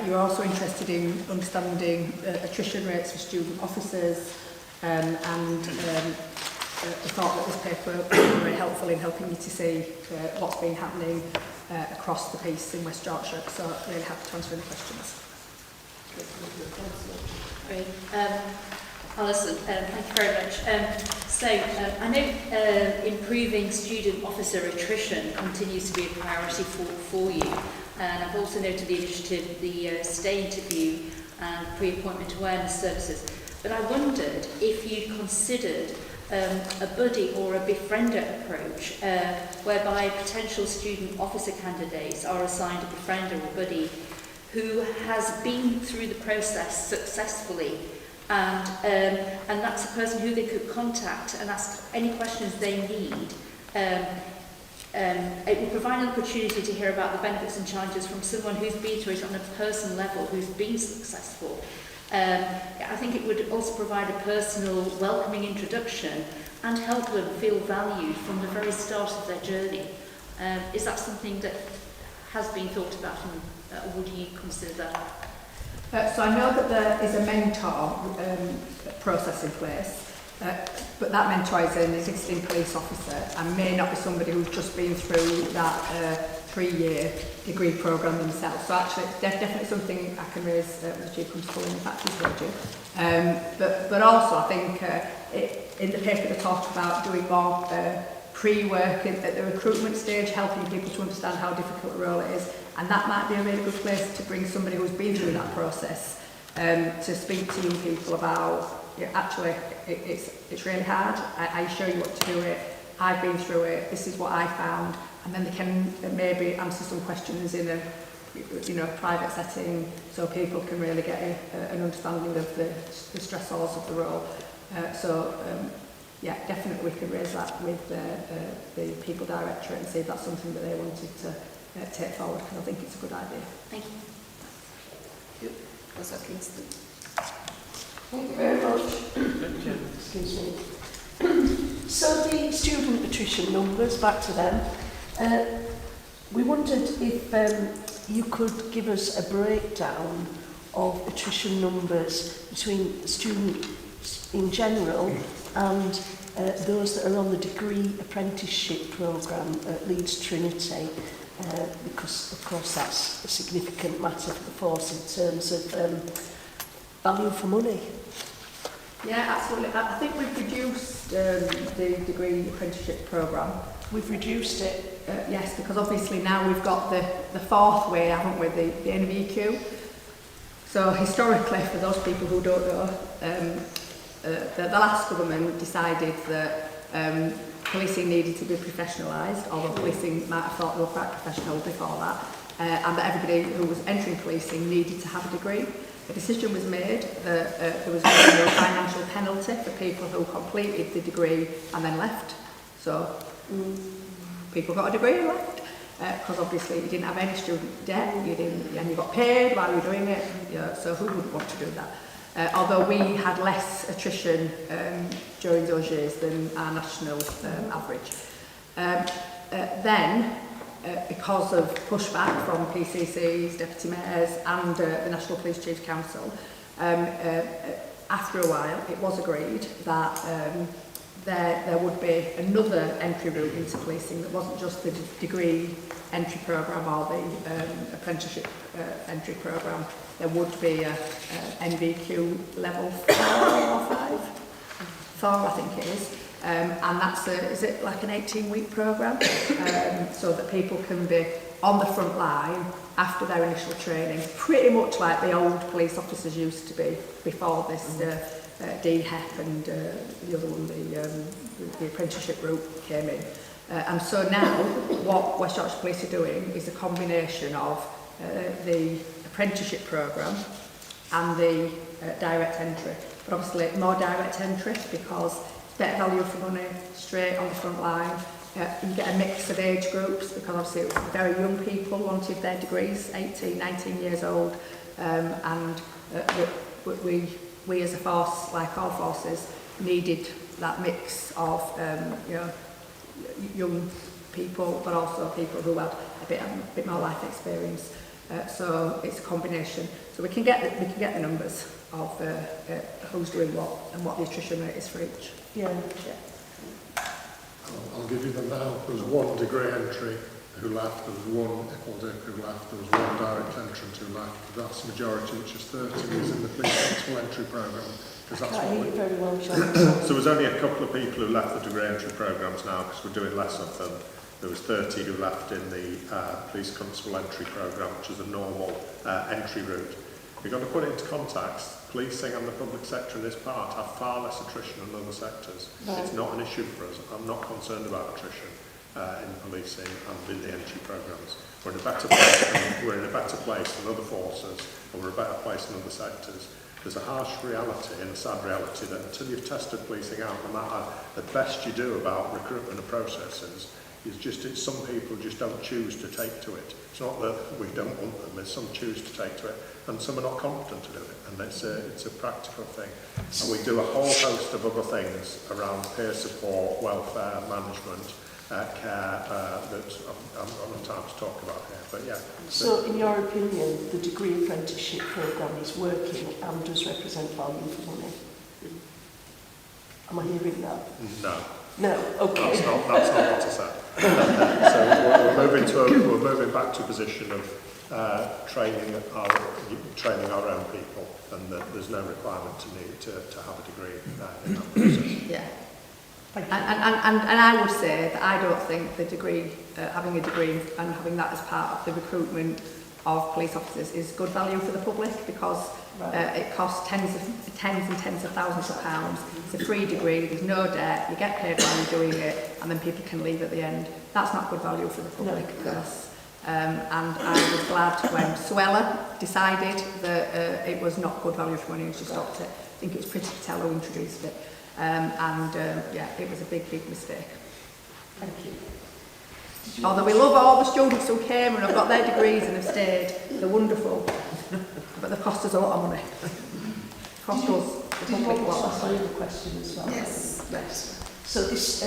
You're also interested in understanding attrition rates for student officers, and I thought that this paper would be very helpful in helping you to see what's been happening across the piece in West Yorkshire. So really happy to answer any questions. Great. Alison, thank you very much. I know improving student officer attrition continues to be a priority for you, and I've also noted the initiative, the stay interview and pre-appointment awareness services. But I wondered if you considered a buddy or a befriender approach, whereby potential student officer candidates are assigned a befriender or buddy who has been through the process successfully, and that's a person who they could contact and ask any questions they need. It will provide an opportunity to hear about the benefits and challenges from someone who's been through it on a personal level, who's been successful. I think it would also provide a personal, welcoming introduction and help them feel valued from the very start of their journey. Is that something that has been thought about, and would you consider that? So I know that there is a mentor process in place, but that mentor is an existing police officer and may not be somebody who's just been through that 3-year degree programme themselves. So actually it's definitely something I can raise with the Chief Constable, in fact he's heard you. But also I think in the paper they talked about doing more pre-work at the recruitment stage, helping people to understand how difficult a role it is, and that might be a really good place to bring somebody who's been through that process to speak to young people about, actually it's really hard, I show you what to do it, I've been through it, this is what I found, and then they can maybe answer some questions in a private setting, so people can really get an understanding of the stressors of the role. Yeah, definitely we can raise that with the People Directorate and see if that's something that they wanted to take forward, because I think it's a good idea. Thank you. Thank you. Councillor Kingston. Thank you very much. Excuse me. So the student attrition numbers, back to them. We wondered if you could give us a breakdown of attrition numbers between students in general and those that are on the degree apprenticeship programme at Leeds Trinity, because of course that's a significant matter for the force in terms of value for money. Yeah, absolutely. I think we've reduced the degree apprenticeship programme. We've reduced it. Yes, because obviously now we've got the fourth way, haven't we, the NVQ. So historically, for those people who don't know, the last government decided that policing needed to be professionalised, although policing might have thought they were quite professional before that, and that everybody who was entering policing needed to have a degree. A decision was made that there was going to be a financial penalty for people who completed the degree and then left. So people got a degree and left, because obviously you didn't have any student debt, and you got paid while you were doing it, so who would want to do that? Although we had less attrition during those years than our national average. Because of pushback from PCCs, deputy mayors and the National Police Chiefs Council, after a while it was agreed that there would be another entry route into policing that wasn't just the degree entry programme or the apprenticeship entry programme. There would be a NVQ level 4 or 5? 4 I think it is. And that's is it like an 18-week programme? So that people can be on the front line after their initial training, pretty much like the old police officers used to be before this DHEP and the other one, the apprenticeship route came in. And so now what West Yorkshire Police are doing is a combination of the apprenticeship programme and the direct entry. But obviously more direct entry because better value for money, straight on the front line. You can get a mix of age groups because obviously it was very young people wanted their degrees, 18, 19 years old, and we as a force, like all forces, needed that mix of young people, but also people who had a bit more life experience. So it's a combination. So we can get the numbers of who's doing what and what the attrition rate is for each. Yeah. I'll give you them now. There was one degree entry who left, there was one Equaldic who left, there was one direct entrant who left. The vast majority, which is 30, was in the police constable entry programme. Because that's what we... very well, So there's only a couple of people who left the degree entry programmes now because we're doing less of them. There was 30 who left in the police constable entry programme, which is a normal entry route. You've got to put it into context. Policing and the public sector in this part have far less attrition than other sectors. Right. It's not an issue for us. I'm not concerned about attrition in policing and in the entry programmes. We're in a better place than other forces, and we're in a better place than other sectors. There's a harsh reality and a sad reality that until you've tested policing out, no matter the best you do about recruitment and processes, some people just don't choose to take to it. It's not that we don't want them, there's some choose to take to it, and some are not competent to do it, and it's a practical thing. And we do a whole host of other things around peer support, welfare, management, care, that I'm not time to talk about here, but yeah. So in your opinion, the degree apprenticeship programme is working and does represent value for money? Am I hearing that? No. No, okay. That's not what I said. So we're moving back to a position of training our own people, and that there's no requirement to have a degree in that process. Yeah. And I would say that I don't think the degree, having a degree and having that as part of the recruitment of police officers is good value for the public because it costs tens of thousands of pounds. It's a free degree, there's no debt, you get paid while you're doing it, and then people can leave at the end. That's not good value for the public. And I was glad when Suella decided that it was not good value for money and she stopped it. I think it was Pretty Patel who introduced it. Yeah, it was a big mistake. Thank you. Although we love all the students who came and have got their degrees and have stayed, they're wonderful, but they've cost us a lot of money. Cost us the public a lot. Ask another question as well? Yes. Yes. So this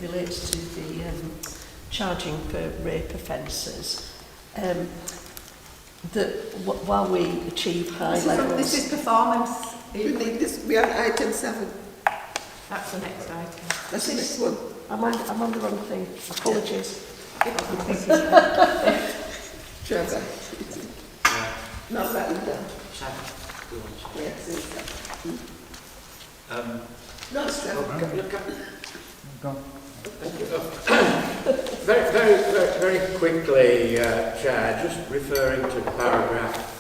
relates to the charging for rape offences. While we achieve high levels... This is performance. We are on item 7. That's the next item. That's the next one. I'm on the wrong thing. Apologies. Trevor. Not that either. Yes, No, Steph. Very quickly, Chair, just referring to paragraph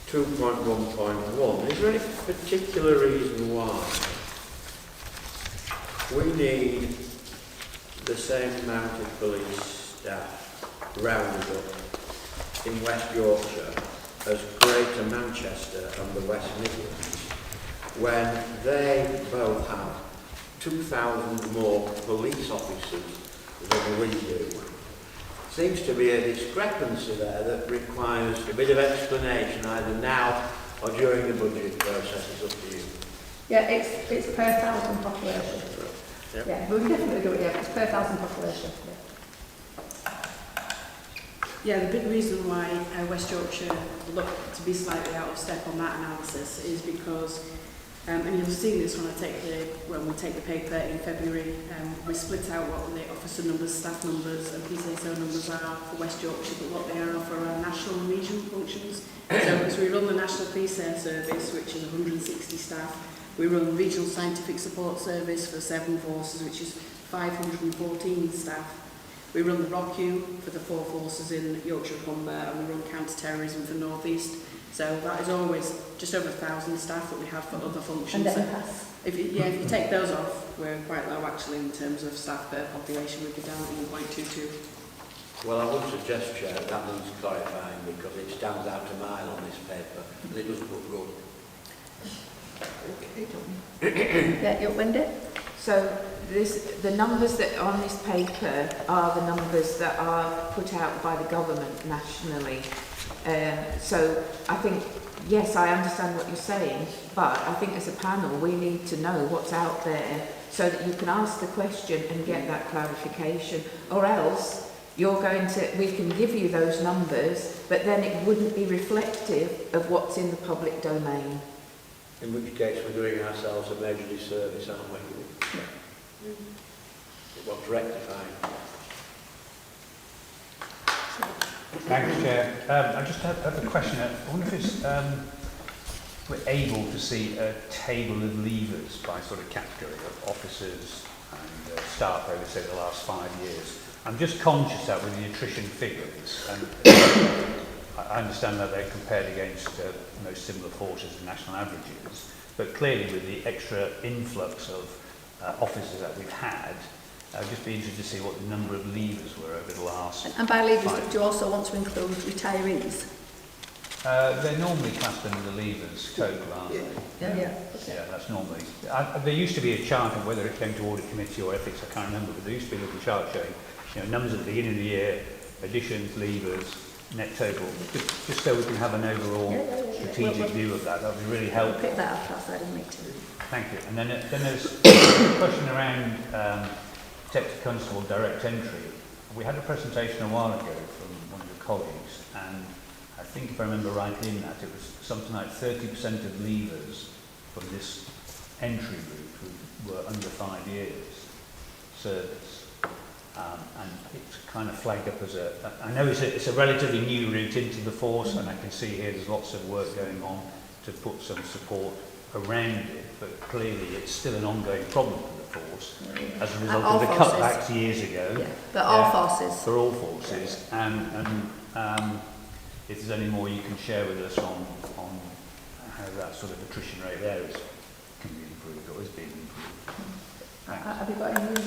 2.1.1, is there any particular reason why we need the same amount of police staff rounded up in West Yorkshire as Greater Manchester and the West Midlands, when they both have 2,000 more police officers than we do? Seems to be a discrepancy there that requires a bit of explanation either now or during the budget process. Is up to you. Yeah, it's per 1,000 population. Yep. Yeah, we can definitely do it, yeah, it's per 1,000 population. Yeah, the big reason why West Yorkshire look to be slightly out of step on that analysis is because, and you'll see this when we take the paper in February, we split out what the officer numbers, staff numbers and PCSO numbers are for West Yorkshire, but what they are for our national and regional functions. So we run the National Police Air Service, which is 160 staff. We run Regional Scientific Support Service for 7 forces, which is 514 staff. We run the ROCU for the 4 forces in Yorkshire and Humber, and we run counter-terrorism for North East. So that is always just over 1,000 staff that we have for other functions. And So NPAS. if you take those off, we're quite low actually in terms of staff per population. We'd be down at 1.22. Well, I would suggest, Chair, that needs clarifying because it stands out a mile on this paper and it doesn't look good. Yeah, you'll wind it. So the numbers that are on this paper are the numbers that are put out by the government nationally. So I think, yes, I understand what you're saying, but I think as a panel we need to know what's out there so that you can ask the question and get that clarification, or else we can give you those numbers, but then it wouldn't be reflective of what's in the public domain. In which case we're doing ourselves a major disservice, aren't we? What's rectifying? Thanks, Chair. I just have a question. I wonder if we're able to see a table of levers by sort of category of officers and staff over, say, the last 5 years. I'm just conscious that with the attrition figures, and I understand that they're compared against most similar forces and national averages, but clearly with the extra influx of officers that we've had, I'd just be interested to see what the number of leavers were over the last And by leavers, 5 do you also want to include retirees? They're normally classed under the leavers total, aren't they? Yeah. Yeah, that's normally. There used to be a chart of whether it came to audit committee or ethics, I can't remember, but there used to be a little chart showing, numbers at the beginning of the year, additions, leavers, net total, just so we can have an overall strategic view of that. That would be really helpful. We'll pick that up outside of the meeting. Thank you. And then there's a question around Detective Constable direct entry. We had a presentation a while ago from one of your colleagues, and I think if I remember rightly in that, it was something like 30% of leavers from this entry route were under 5 years service. And it's kind of flagged up as I know it's a relatively new route into the force, and I can see here there's lots of work going on to put some support around it, but clearly it's still an ongoing problem for the force as a result of the cutbacks years ago. Yeah, but all forces. For all forces, and if there's any more you can share with us on how that sort of attrition rate there can be improved or is being improved. Thanks. Have you got any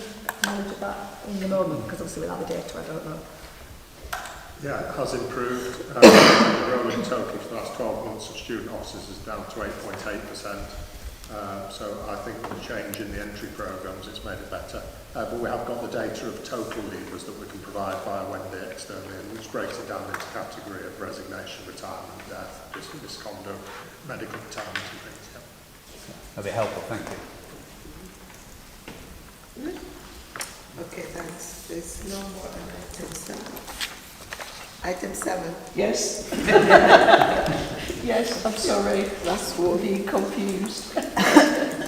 knowledge of that in the moment? Because obviously without the data, I don't know. Yeah, it has improved. The rolling total for the last 12 months of student officers is down to 8.8%. So I think with the change in the entry programmes, it's made it better. But we have got the data of total leavers that we can provide via Wendy externally, which breaks it down into category of resignation, retirement, death, misconduct, medical retirement and things. Yeah. That'd be helpful, thank you. Okay, thanks. There's no more on item 7. Item 7. Yes. Yes, I'm sorry. That's for being confused.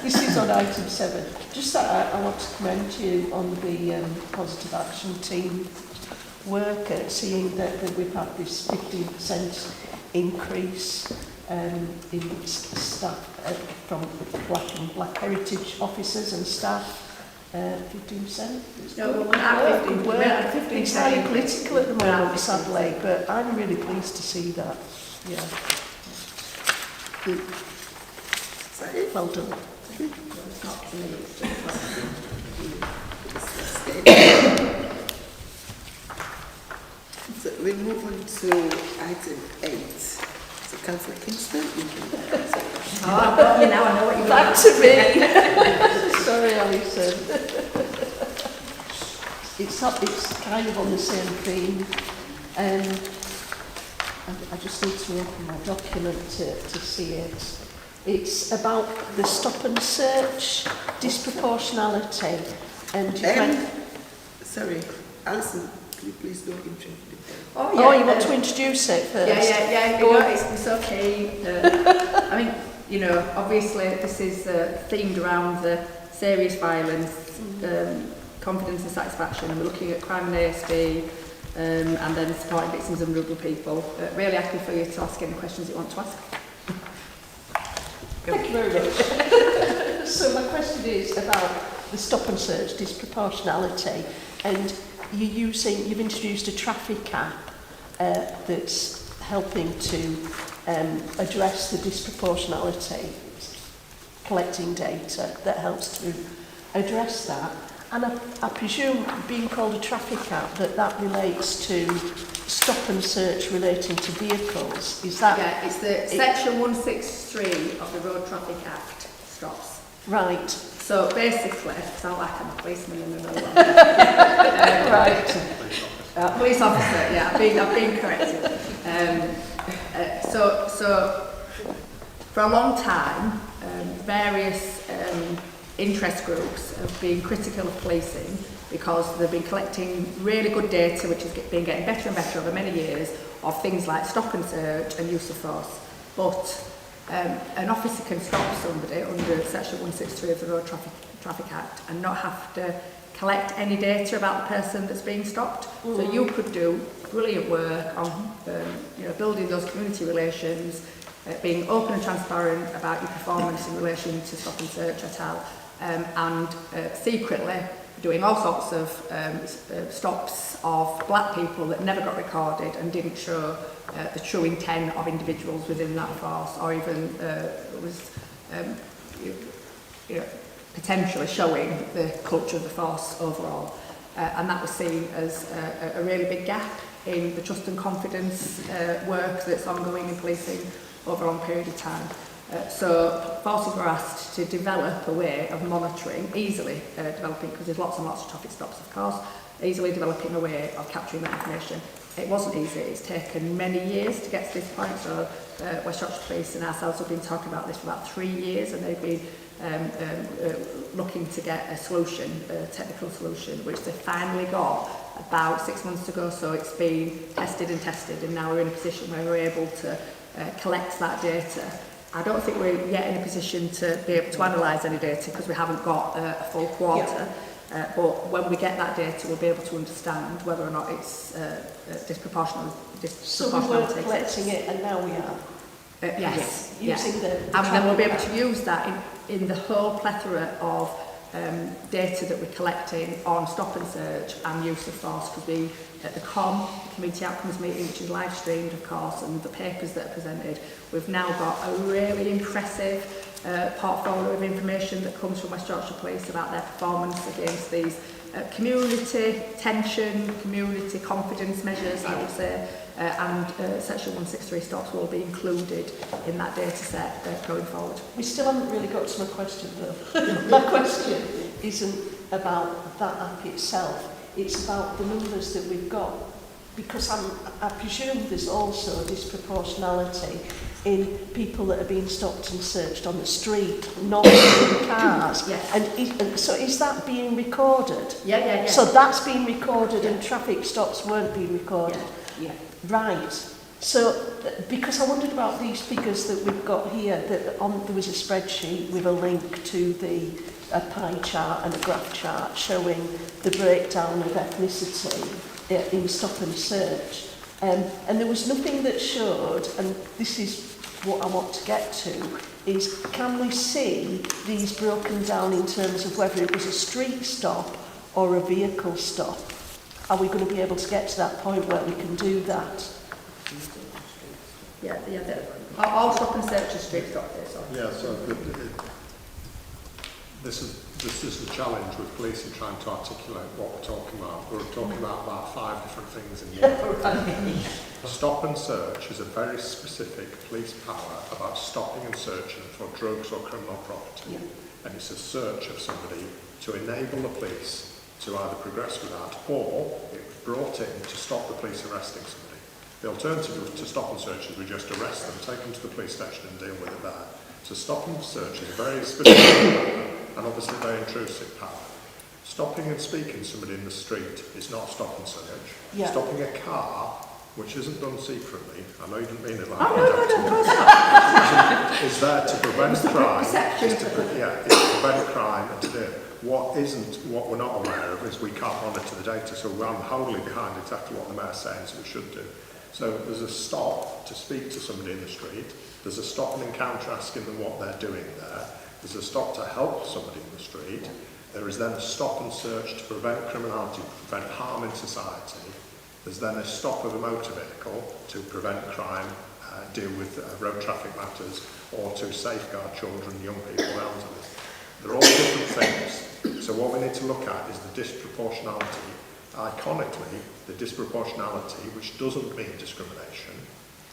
This is on item 7. Just that I want to commend you on the positive action team work, seeing that we've had this 15% increase in staff from black heritage officers and staff. 15%? No, we're at 15%. We're at 15%. It's highly political at the moment, sadly, but I'm really pleased to see that. Yeah. Well done. So we move on to item 8. So Councillor Kingston, you can Oh, I've got you now, I know what you're back to me. Sorry, Alison. It's kind of on the same theme. I just need to open my document to see it. It's about the stop and search disproportionality. And sorry, Alison, can you please don't introduce it? Oh, you want to introduce it first? Yeah. Go on. It's okay. I mean, you know, obviously this is themed around the serious violence, confidence and satisfaction, and we're looking at crime and ASB, and then supporting victims and vulnerable people. Really happy for you to ask any questions you want to ask. Thank you very much. So my question is about the stop and search disproportionality, and you've introduced a traffic app that's helping to address the disproportionality, collecting data that helps to address that. And I presume, being called a traffic app, that relates to stop and search relating to vehicles. Is that? Yeah, it's the Section 163 of the Road Traffic Act stops. Right. So basically, because I like I'm a policeman and another one. Right. Police officer, yeah, I've been corrected. So for a long time, various interest groups have been critical of policing because they've been collecting really good data, which has been getting better and better over many years, of things like stop and search and use of force. But an officer can stop somebody under Section 163 of the Road Traffic Act and not have to collect any data about the person that's being stopped. So you could do brilliant work on building those community relations, being open and transparent about your performance in relation to stop and search et al. And secretly doing all sorts of stops of black people that never got recorded and didn't show the true intent of individuals within that force, or even was potentially showing the culture of the force overall. And that was seen as a really big gap in the trust and confidence work that's ongoing in policing over a long period of time. So forces were asked to develop a way of monitoring, easily developing, because there's lots and lots of traffic stops of course, easily developing a way of capturing that information. It wasn't easy, it's taken many years to get to this point, so West Yorkshire Police and ourselves have been talking about this for about 3 years, and they've been looking to get a solution, a technical solution, which they finally got about 6 months ago. So it's been tested, and now we're in a position where we're able to collect that data. I don't think we're yet in a position to be able to analyse any data because we haven't got a full quarter. But when we get that data, we'll be able to understand whether or not it's disproportional. So we weren't collecting it, and now we are. Yes. Using the and then we'll be able to use that in the whole plethora of data that we're collecting on stop and search and use of force, because we at the Community Outcomes meeting, which is live streamed of course, and the papers that are presented, we've now got a really impressive portfolio of information that comes from West Yorkshire Police about their performance against these community tension, community confidence measures, I would say, and Section 163 stops will be included in that data set going forward. We still haven't really got to my question though. My question isn't about that app itself, it's about the numbers that we've got, because I presume there's also a disproportionality in people that are being stopped and searched on the street, not in cars. Yes. And so is that being recorded? Yeah. So that's being recorded and traffic stops weren't being recorded? Yeah. Right. So, because I wondered about these figures that we've got here, that there was a spreadsheet with a link to a pie chart and a graph chart showing the breakdown of ethnicity in stop and search. And there was nothing that showed, and this is what I want to get to is, can we see these broken down in terms of whether it was a street stop or a vehicle stop? Are we going to be able to get to that point where we can do that? Yeah, all stop and search is street stop there, sorry. Yeah, so this is the challenge with policing, trying to articulate what we're talking about. We're talking about 5 different things in one. Stop and search is a very specific police power about stopping and searching for drugs or criminal property. Yeah. And it's a search of somebody to enable the police to either progress with that, or it was brought in to stop the police arresting somebody. The alternative to stop and search is we just arrest them, take them to the police station and deal with it there. So stop and search is a very specific and obviously very intrusive power. Stopping and speaking to somebody in the street is not stop and search. Yeah. Stopping a car, which isn't done secretly, I know you didn't mean it like that, is there to prevent crime. It's to prevent crime and to do it. What we're not aware of is we can't monitor the data, so I'm wholly behind exactly what the Mayor's saying, so we should do. So there's a stop to speak to somebody in the street, there's a stop and encounter asking them what they're doing there, there's a stop to help somebody in the street, there is then a stop and search to prevent criminality, prevent harm in society, there's then a stop of a motor vehicle to prevent crime, deal with road traffic matters, or to safeguard children, young people, elderly. They're all different things. So what we need to look at is the disproportionality. Iconically, the disproportionality, which doesn't mean discrimination,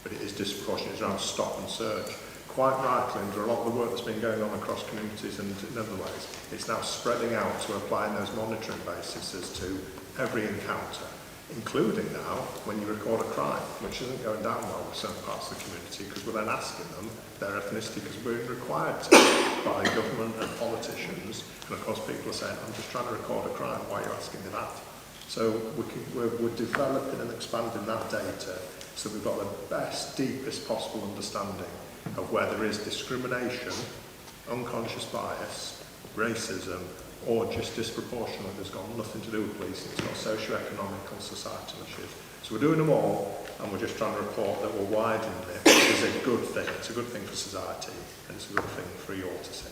but it is disproportionate, is around stop and search. Quite rightly, under a lot of the work that's been going on across communities and in other ways, it's now spreading out to applying those monitoring bases to every encounter, including now when you record a crime, which isn't going down well with certain parts of the community, because we're then asking them their ethnicity, because we're required to by government and politicians, and of course people are saying, I'm just trying to record a crime, why are you asking me that? So we're developing and expanding that data so we've got the best, deepest possible understanding of where there is discrimination, unconscious bias, racism, or just disproportionate. There's got nothing to do with policing, it's got socio-economic and societal issues. So we're doing them all, and we're just trying to report that we're widening it, which is a good thing. It's a good thing for society, and it's a good thing for you all to see.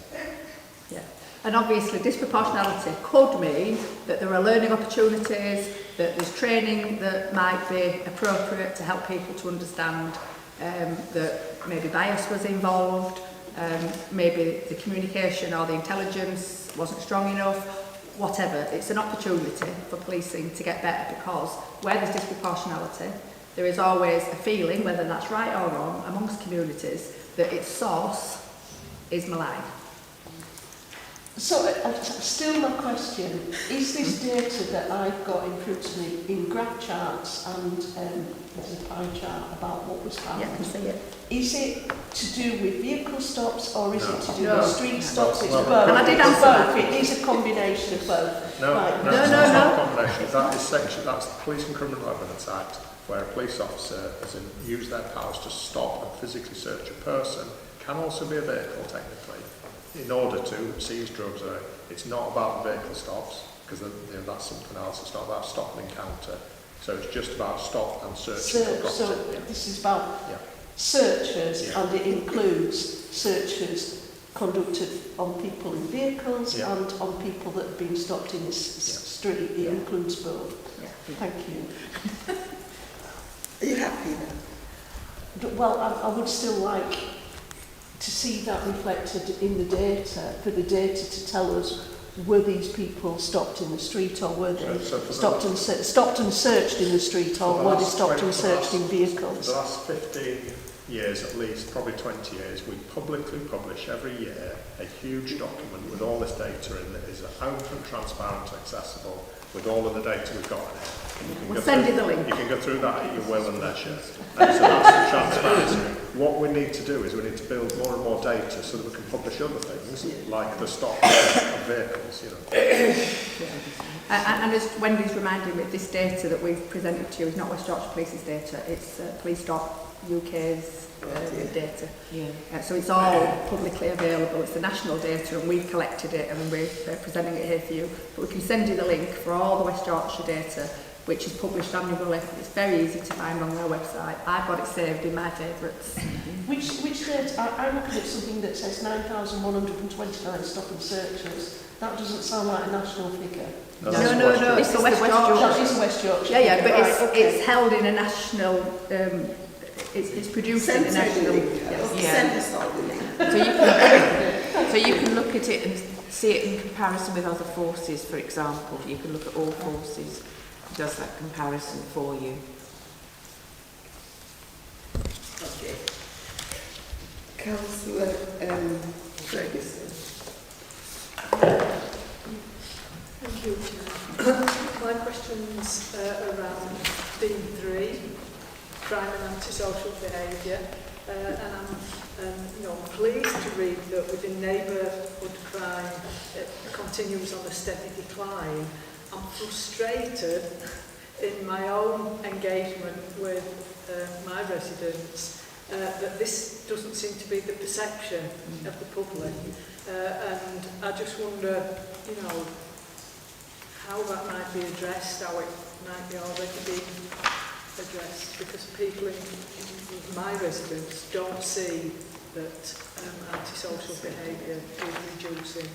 Yeah. And obviously disproportionality could mean that there are learning opportunities, that there's training that might be appropriate to help people to understand that maybe bias was involved, maybe the communication or the intelligence wasn't strong enough, whatever. It's an opportunity for policing to get better, because where there's disproportionality, there is always a feeling, whether that's right or wrong, amongst communities, that its source is malign. So, still my question, is this data that I've got in front of me in graph charts and there's a pie chart about what was found? Yeah, I can see it. Is it to do with vehicle stops or is it to do with street stops? It's both. And I did answer both. that. It is a combination of both. No, right. no, it's not a combination. That is section, that's the Police and Criminal Evidence Act, where a police officer has used their powers to stop and physically search a person, can also be a vehicle technically, in order to seize drugs. It's not about vehicle stops, because that's something else. It's not about stop and encounter. So it's just about stop and search. So this is about searches, and it includes searches conducted on people in vehicles and on people that have been stopped in the street. It includes both. Thank you. Are you happy now? Well, I would still like to see that reflected in the data, for the data to tell us, were these people stopped in the street, or were they stopped and searched in the street, or were they stopped and searched in vehicles? For the last 15 years at least, probably 20 years, we publicly publish every year a huge document with all this data in that is open, transparent, accessible, with all of the data we've got in it. We'll send you the link. You can go through that at your will and leisure. And so that's the transparency. What we need to do is we need to build more and more data so that we can publish other things, like the stock of vehicles, And as Wendy's reminding me, this data that we've presented to you is not West Yorkshire Police's data, it's Police Stop UK's data. So it's all publicly available, it's the national data, and we've collected it and we're presenting it here for you. But we can send you the link for all the West Yorkshire data which is published annually. It's very easy to find on their website. I've got it saved in my favourites. Which date? I'm looking at something that says 9,129 stop and searches. That doesn't sound like a national figure. No, it's the West Yorkshire. That is West Yorkshire. Yeah, but right, it's held in a national, it's produced in a national... So you can look at it and see it in comparison with other forces, for example. You can look at all forces, it does that comparison for you. Okay. Councillor Ferguson. Thank you, Chair. My question's around D3, crime and antisocial behaviour, and I'm pleased to read that within neighbourhood crime it continues on a steady decline. I'm frustrated in my own engagement with my residents that this doesn't seem to be the perception of the public, and I just wonder, how that might be addressed, how it might be already being addressed, because people in my residents don't see that antisocial behaviour is reducing.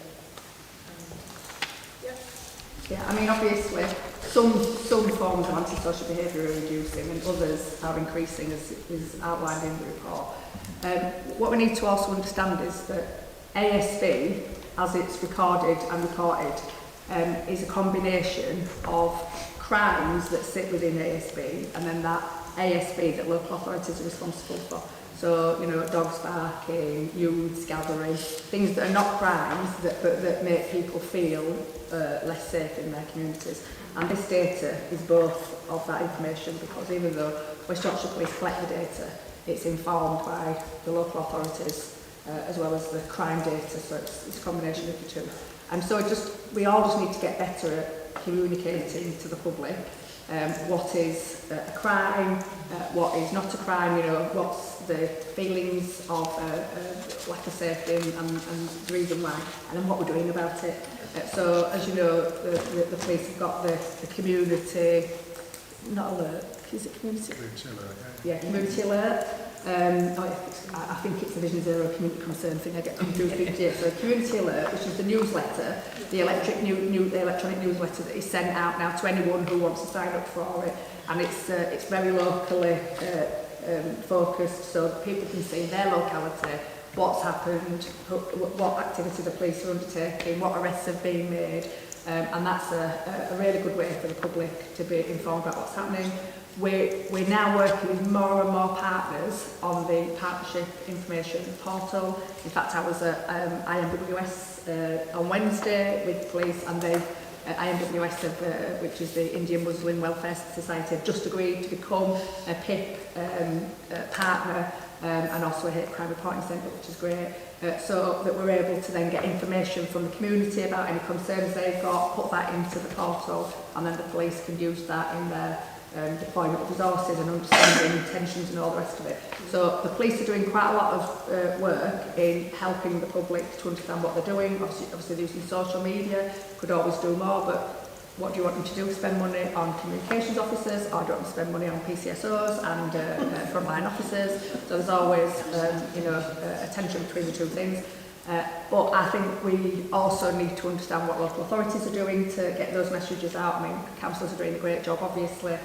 Yeah, I mean, obviously, some forms of antisocial behaviour are reducing and others are increasing, as is outlined in the report. What we need to also understand is that ASB, as it's recorded and reported, is a combination of crimes that sit within ASB and then that ASB that local authorities are responsible for. So, dogs barking, youths gathering, things that are not crimes but that make people feel less safe in their communities. And this data is both of that information, because even though West Yorkshire Police collect the data, it's informed by the local authorities as well as the crime data, so it's a combination of the two. And so we all just need to get better at communicating to the public what is a crime, what is not a crime, what's the feelings of lack of safety and the reason why, and then what we're doing about it. So, as you know, the police have got the community, not alert, is it community? Community alert, yeah, community alert. I think it's the Vision Zero community concern thing. I get confused with it. So community alert, which is the newsletter, the electronic newsletter that is sent out now to anyone who wants to sign up for it, and it's very locally focused, so that people can see in their locality what's happened, what activity the police are undertaking, what arrests have been made, and that's a really good way for the public to be informed about what's happening. We're now working with more and more partners on the partnership information portal. In fact, I was at IMWS on Wednesday with police, and IMWS, which is the Indian Muslim Welfare Society, have just agreed to become a PIP partner and also a hate crime reporting centre, which is great. So that we're able to then get information from the community about any concerns they've got, put that into the portal, and then the police can use that in their deployment of resources and understanding intentions and all the rest of it. So the police are doing quite a lot of work in helping the public to understand what they're doing. Obviously they're using social media, could always do more, but what do you want them to do? Spend money on communications officers, or do you want them to spend money on PCSOs and frontline officers? So there's always a tension between the two things. But I think we also need to understand what local authorities are doing to get those messages out. I mean, councillors are doing a great job, obviously,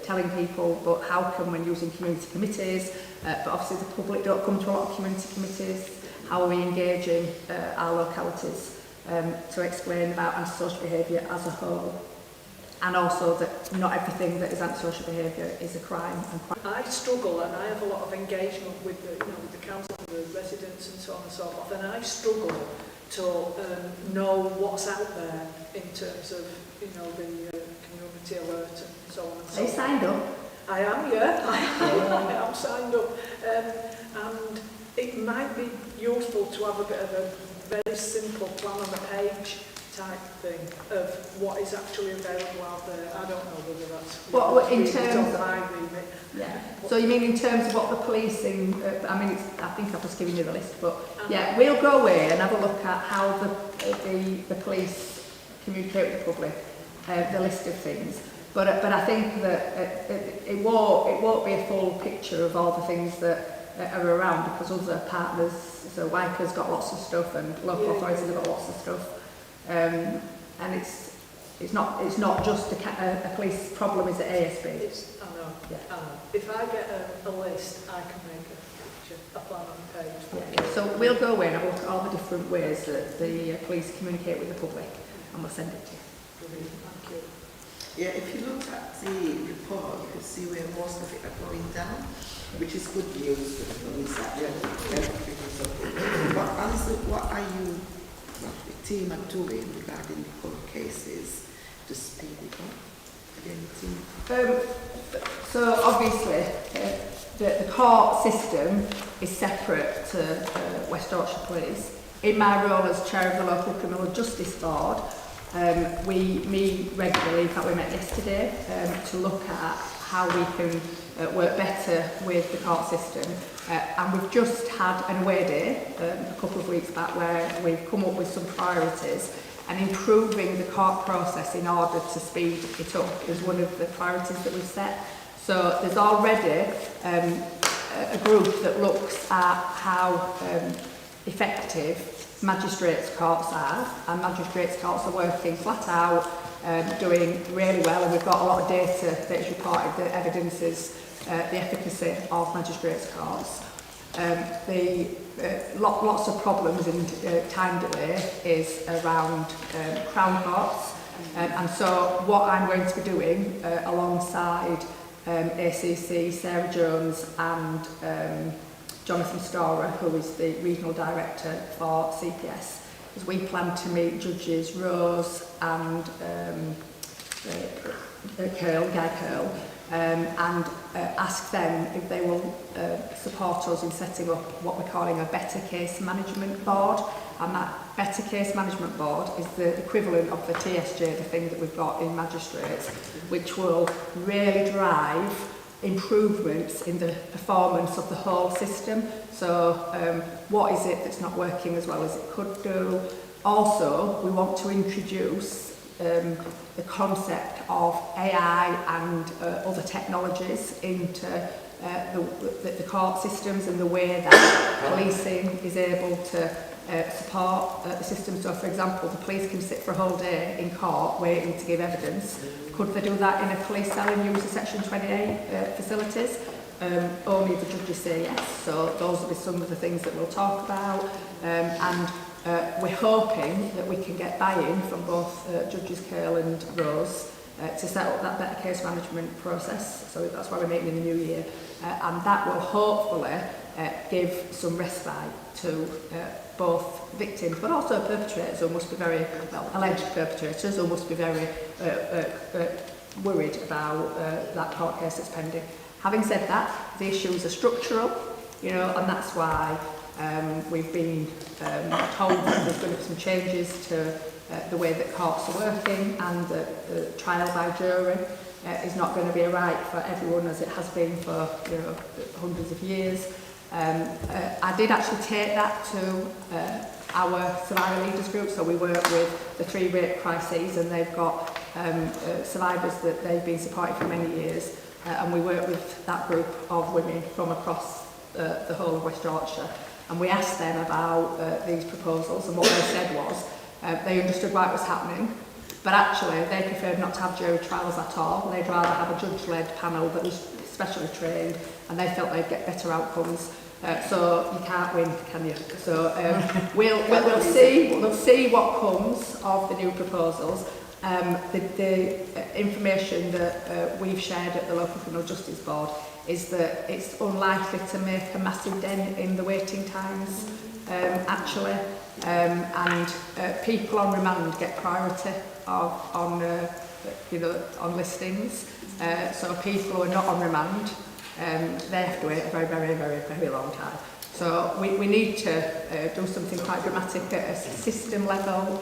telling people, but how come when using community committees, but obviously the public don't come to a lot of community committees, how are we engaging our localities to explain about antisocial behaviour as a whole, and also that not everything that is antisocial behaviour is a crime. I struggle, and I have a lot of engagement with the council, the residents and so on and so forth, and I struggle to know what's out there in terms of the community alert and so on and so forth. Are you signed up? I am, yeah. I am signed up. And it might be useful to have a bit of a very simple plan on the page type thing of what is actually available out there. I don't know whether that's what in terms of my remit. Yeah. So you mean in terms of what the policing? I think I've just given you the list, but yeah, we'll go away and have a look at how the police communicate with the public. the list of things. But I think that it won't be a full picture of all the things that are around, because other partners, so WICA's got lots of stuff and local authorities have got lots of stuff. And it's not just a police problem, is it ASB? I know, I know. If I get a list, I can make a picture, a plan on a page. Yeah. So we'll go away and have a look at all the different ways that the police communicate with the public, and we'll send it to you. Brilliant, thank you. Yeah, if you look at the report, you can see where most of it are going down, which is good news for the police that they're everything is okay. But honestly, what are you, the team are doing regarding the court cases to speed it up? So obviously, the court system is separate to West Yorkshire Police. In my role as chair of the local criminal justice board, we meet regularly, in fact we met yesterday, to look at how we can work better with the court system. And we've just had an away day a couple of weeks back where we've come up with some priorities, and improving the court process in order to speed it up is one of the priorities that we've set. So there's already a group that looks at how effective magistrates' courts are, and magistrates' courts are working flat out, doing really well, and we've got a lot of data that is reported that evidences the efficacy of magistrates' courts. Lots of problems and time delay is around Crown Courts, and so what I'm going to be doing alongside ACC, Sarah Jones and Jonathan Storer, who is the Regional Director for CPS, is we plan to meet Judges Rose and Guy Curl, and ask them if they will support us in setting up what we're calling a Better Case Management Board. And that Better Case Management Board is the equivalent of the TSJ, the thing that we've got in magistrates, which will really drive improvements in the performance of the whole system. So what is it that's not working as well as it could do? Also, we want to introduce the concept of AI and other technologies into the court systems and the way that policing is able to support the system. So, for example, the police can sit for a whole day in court waiting to give evidence. Could they do that in a police cell and use the Section 28 facilities? Only the judges say yes. So those will be some of the things that we'll talk about. And we're hoping that we can get buy-in from both Judges Curl and Rose to set up that better case management process. So that's why we're meeting in the new year. And that will hopefully give some respite to both victims, but also perpetrators who must be very, well, alleged perpetrators who must be very worried about that court case that's pending. Having said that, the issues are structural, you know, and that's why we've been told that there's going to be some changes to the way that courts are working, and that the trial by jury is not going to be right for everyone as it has been for, you know, hundreds of years. I did actually take that to our survivor leaders group, so we work with the 3 rape crises, and they've got survivors that they've been supporting for many years, and we work with that group of women from across the whole of West Yorkshire, and we asked them about these proposals, and what they said was they understood why it was happening, but actually they preferred not to have jury trials at all. They'd rather have a judge-led panel that was specially trained, and they felt they'd get better outcomes. So you can't win, can you? So we'll see what comes of the new proposals. The information that we've shared at the Local Criminal Justice Board is that it's unlikely to make a massive dent in the waiting times, actually, and people on remand get priority on listings. So people who are not on remand, they have to wait a very, very, very, very long time. So we need to do something quite dramatic at a system level,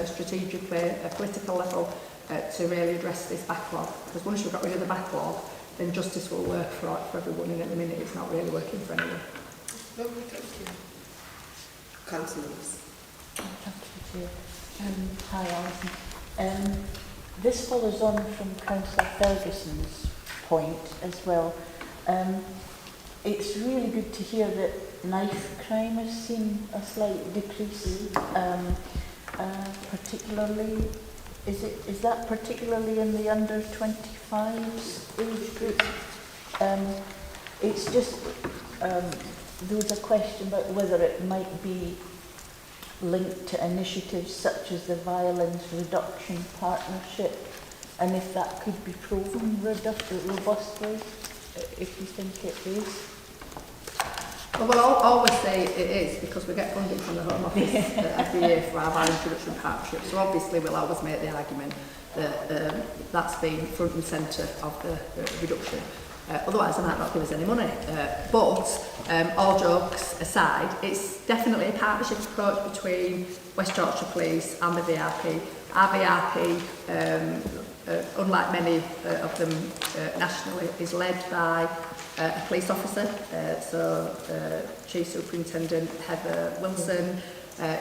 strategically, a political level, to really address this backlog. Because once you've got rid of the backlog, then justice will work for everyone, and at the minute it's not really working for anyone. Lovely, thank you. Councillors. Thank you. Hi, Alison. this follows on from Councillor Ferguson's point as well. It's really good to hear that knife crime has seen a slight decrease, particularly, is that particularly in the under 25s age group? It's just, there was a question about whether it might be linked to initiatives such as the Violence Reduction Partnership, and if that could be proven robustly, if you think it is. Well, we'll always say it is because we get funding from the Home Office every year for our Violence Reduction Partnership. So obviously we'll always make the argument that that's been front and centre of the reduction. Otherwise they might not give us any money. But all jokes aside, it's definitely a partnership approach between West Yorkshire Police and the VRP. Our VRP, unlike many of them nationally, is led by a police officer. Chief Superintendent Heather Wilson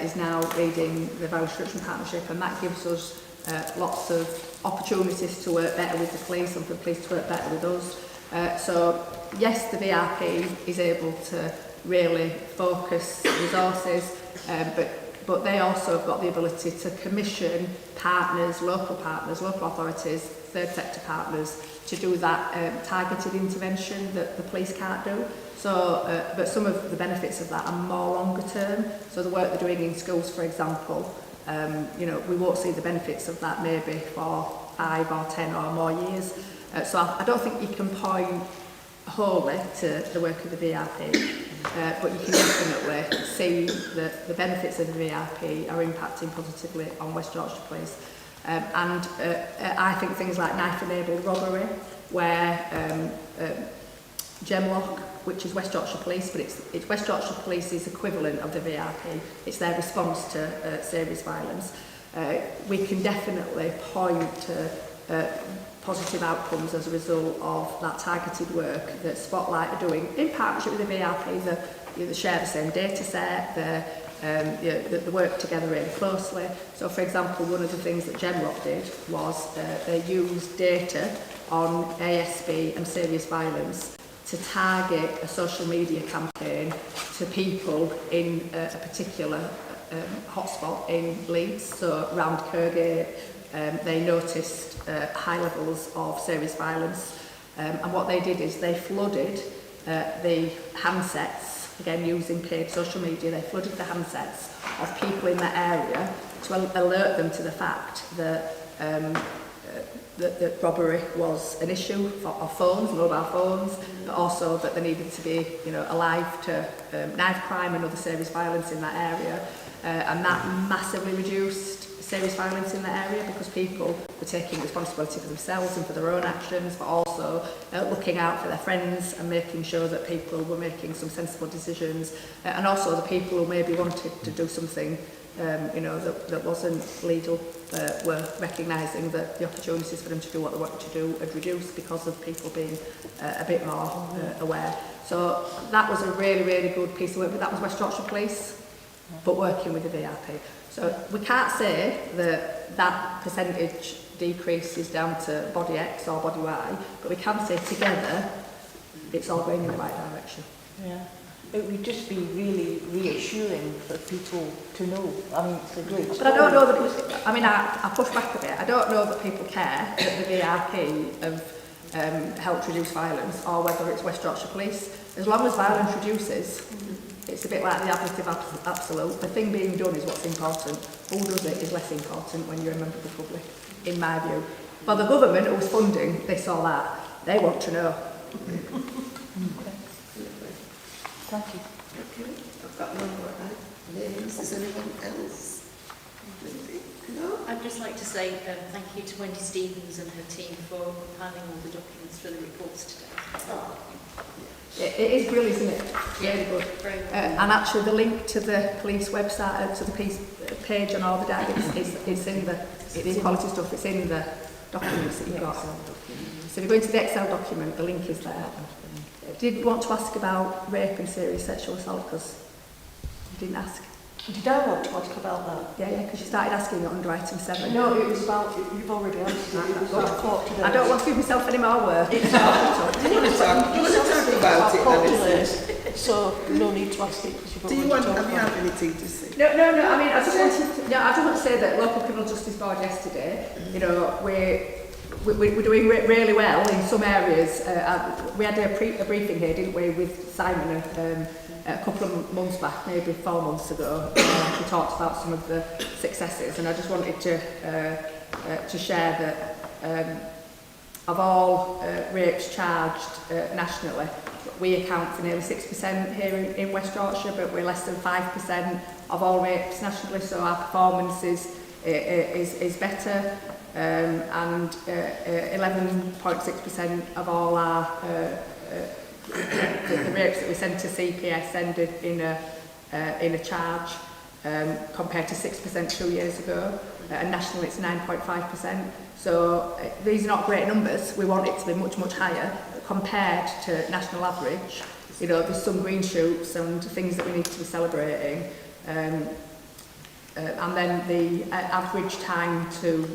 is now leading the Violence Reduction Partnership, and that gives us lots of opportunities to work better with the police and for the police to work better with us. So yes, the VRP is able to really focus resources, but they also have got the ability to commission partners, local authorities, third sector partners, to do that targeted intervention that the police can't do. So, but some of the benefits of that are more longer term. So the work they're doing in schools, for example, you know, we won't see the benefits of that maybe for 5 or 10 or more years. So I don't think you can point wholly to the work of the VRP, but you can definitely see that the benefits of the VRP are impacting positively on West Yorkshire Police. I think things like knife-enabled robbery, where Gemlock, which is West Yorkshire Police, but it's West Yorkshire Police's equivalent of the VRP. It's their response to serious violence. We can definitely point to positive outcomes as a result of that targeted work that Spotlight are doing in partnership with the VRP. They share the same data set, they work together really closely. So for example, one of the things that Gemlock did was they used data on ASB and serious violence to target a social media campaign to people in a particular hotspot in Leeds, so around Kirkgate. They noticed high levels of serious violence, and what they did is they flooded the handsets, again using paid social media, they flooded the handsets of people in that area to alert them to the fact that that robbery was an issue for phones, mobile phones, but also that there needed to be, you know, alive to knife crime and other serious violence in that area, and that massively reduced serious violence in that area because people were taking responsibility for themselves and for their own actions, but also looking out for their friends and making sure that people were making some sensible decisions, and also the people who maybe wanted to do something you know, that wasn't legal were recognising that the opportunities for them to do what they wanted to do had reduced because of people being a bit more aware. So that was a really, really good piece of work, but that was West Yorkshire Police, but working with the VRP. So we can't say that that percentage decrease is down to body X or body Y, but we can say together it's all going in the right direction. Yeah. It would just be really reassuring for people to know. I mean, it's a great story. But I don't know that, I mean, I push back a bit. I don't know that people care that the VRP have helped reduce violence or whether it's West Yorkshire Police. As long as violence reduces, it's a bit like the ablative absolute. The thing being done is what's important. Who does it is less important when you're a member of the public, in my view. For the government who was funding this or that, they want to know. Thank you. Okay, I've got no more names. Is anyone else? No? I'd just like to say thank you to Wendy Stevens and her team for compiling all the documents for the reports today. Oh. It is brilliant, isn't it? Really good. Very well. And actually the link to the police website, to the page on all the data is in the quality stuff, it's in the documents that you've got. So if you go into the Excel document, the link is there. Did you want to ask about rape and serious sexual assault? Because you didn't ask. Did I want to ask about that? Yeah, because you started asking it under item 7. No, it was about, you've already answered it. It was about court today. I don't want to give myself any more work. You want to talk about it, Alison? So no need to ask it because you've Do already you want, talked have you about have anything to say? No, I mean, I just want to say that local criminal justice board yesterday, you know, we're doing really well in some areas. We had a briefing here, didn't we, with Simon a couple of months back, maybe 4 months ago. We talked about some of the successes, and I just wanted to share that of all rapes charged nationally, we account for nearly 6% here in West Yorkshire, but we're less than 5% of all rapes nationally, so our performance is better, and 11.6% of all our the rapes that we send to CPS ended in a charge, compared to 6% 2 years ago, and nationally it's 9.5%. So these are not great numbers. We want it to be much higher compared to national average. You know, there's some green shoots and things that we need to be celebrating. And then the average time to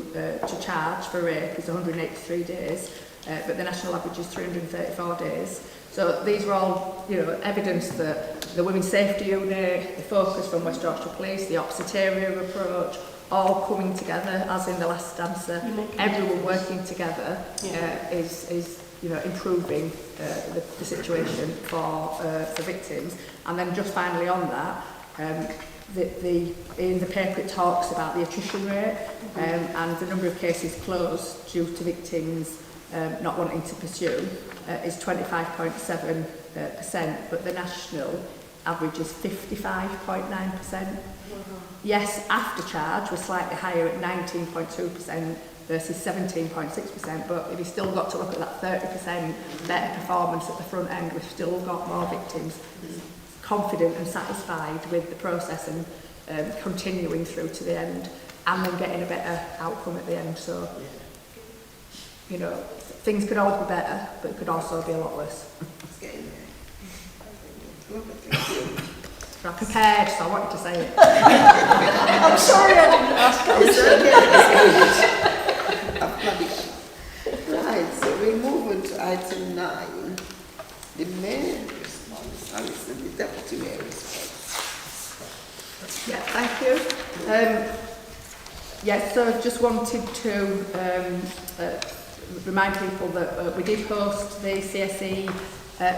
charge for rape is 183 days, but the national average is 334 days. So these are all, you know, evidence that the Women's Safety Unit, the focus from West Yorkshire Police, the Opposite Area approach, all coming together, as in the last answer, everyone working together is you know, improving the situation for victims. And then just finally on that, in the paper it talks about the attrition rate and the number of cases closed due to victims not wanting to pursue is 25.7%, but the national average is 55.9%. Yes, after charge we're slightly higher at 19.2% versus 17.6%, but if you've still got to look at that 30% better performance at the front end, we've still got more victims confident and satisfied with the process and continuing through to the end, and then getting a better outcome at the end. So, you know, things could always be better, but it could also be a lot worse. I'm prepared, so I wanted to say it. I'm sorry I didn't ask Right, so we move on to item 9. The main response, Alison, the deputy mayor response. Yeah, thank you. Yes, so I just wanted to remind people that we did host the CSE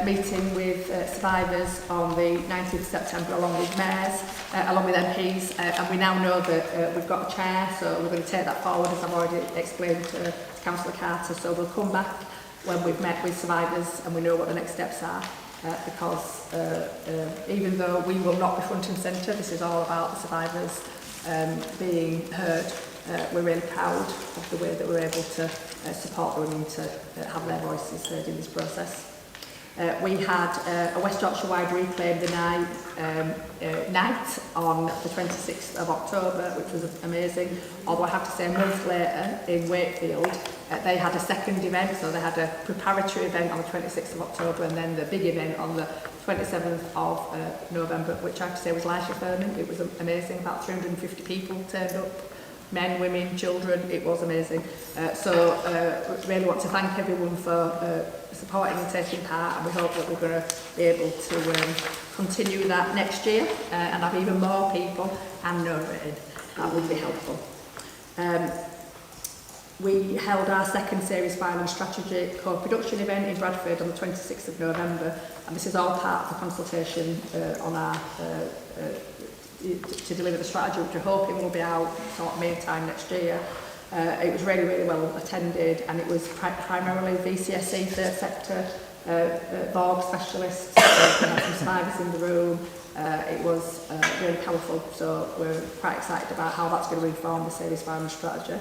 meeting with survivors on the 19th of September along with mayors, along with MPs, and we now know that we've got a chair, so we're going to take that forward, as I've already explained to Councillor Carter. So we'll come back when we've met with survivors and we know what the next steps are, because even though we will not be front and centre, this is all about the survivors being heard. We're really proud of the way that we're able to support the women to have their voices heard in this process. We had a West Yorkshire-wide Reclaim the Night night on the 26th of October, which was amazing. Although I have to say, a month later in Wakefield, they had a second event, so they had a preparatory event on the 26th of October and then the big event on the 27th of November, which I have to say was life-affirming. It was amazing. About 350 people turned up. Men, women, children, it was amazing. So really want to thank everyone for supporting and taking part, and we hope that we're going to be able to continue that next year and have even more people and narrated. That would be helpful. We held our second series final strategy co-production event in Bradford on the 26th of November, and this is all part of the consultation on our to deliver the strategy, which we're hoping will be out sort of May time next year. It was really well attended, and it was primarily VCSE, third sector, VOG specialists, some survivors in the room. It was really powerful, so we're quite excited about how that's going to inform the series final strategy.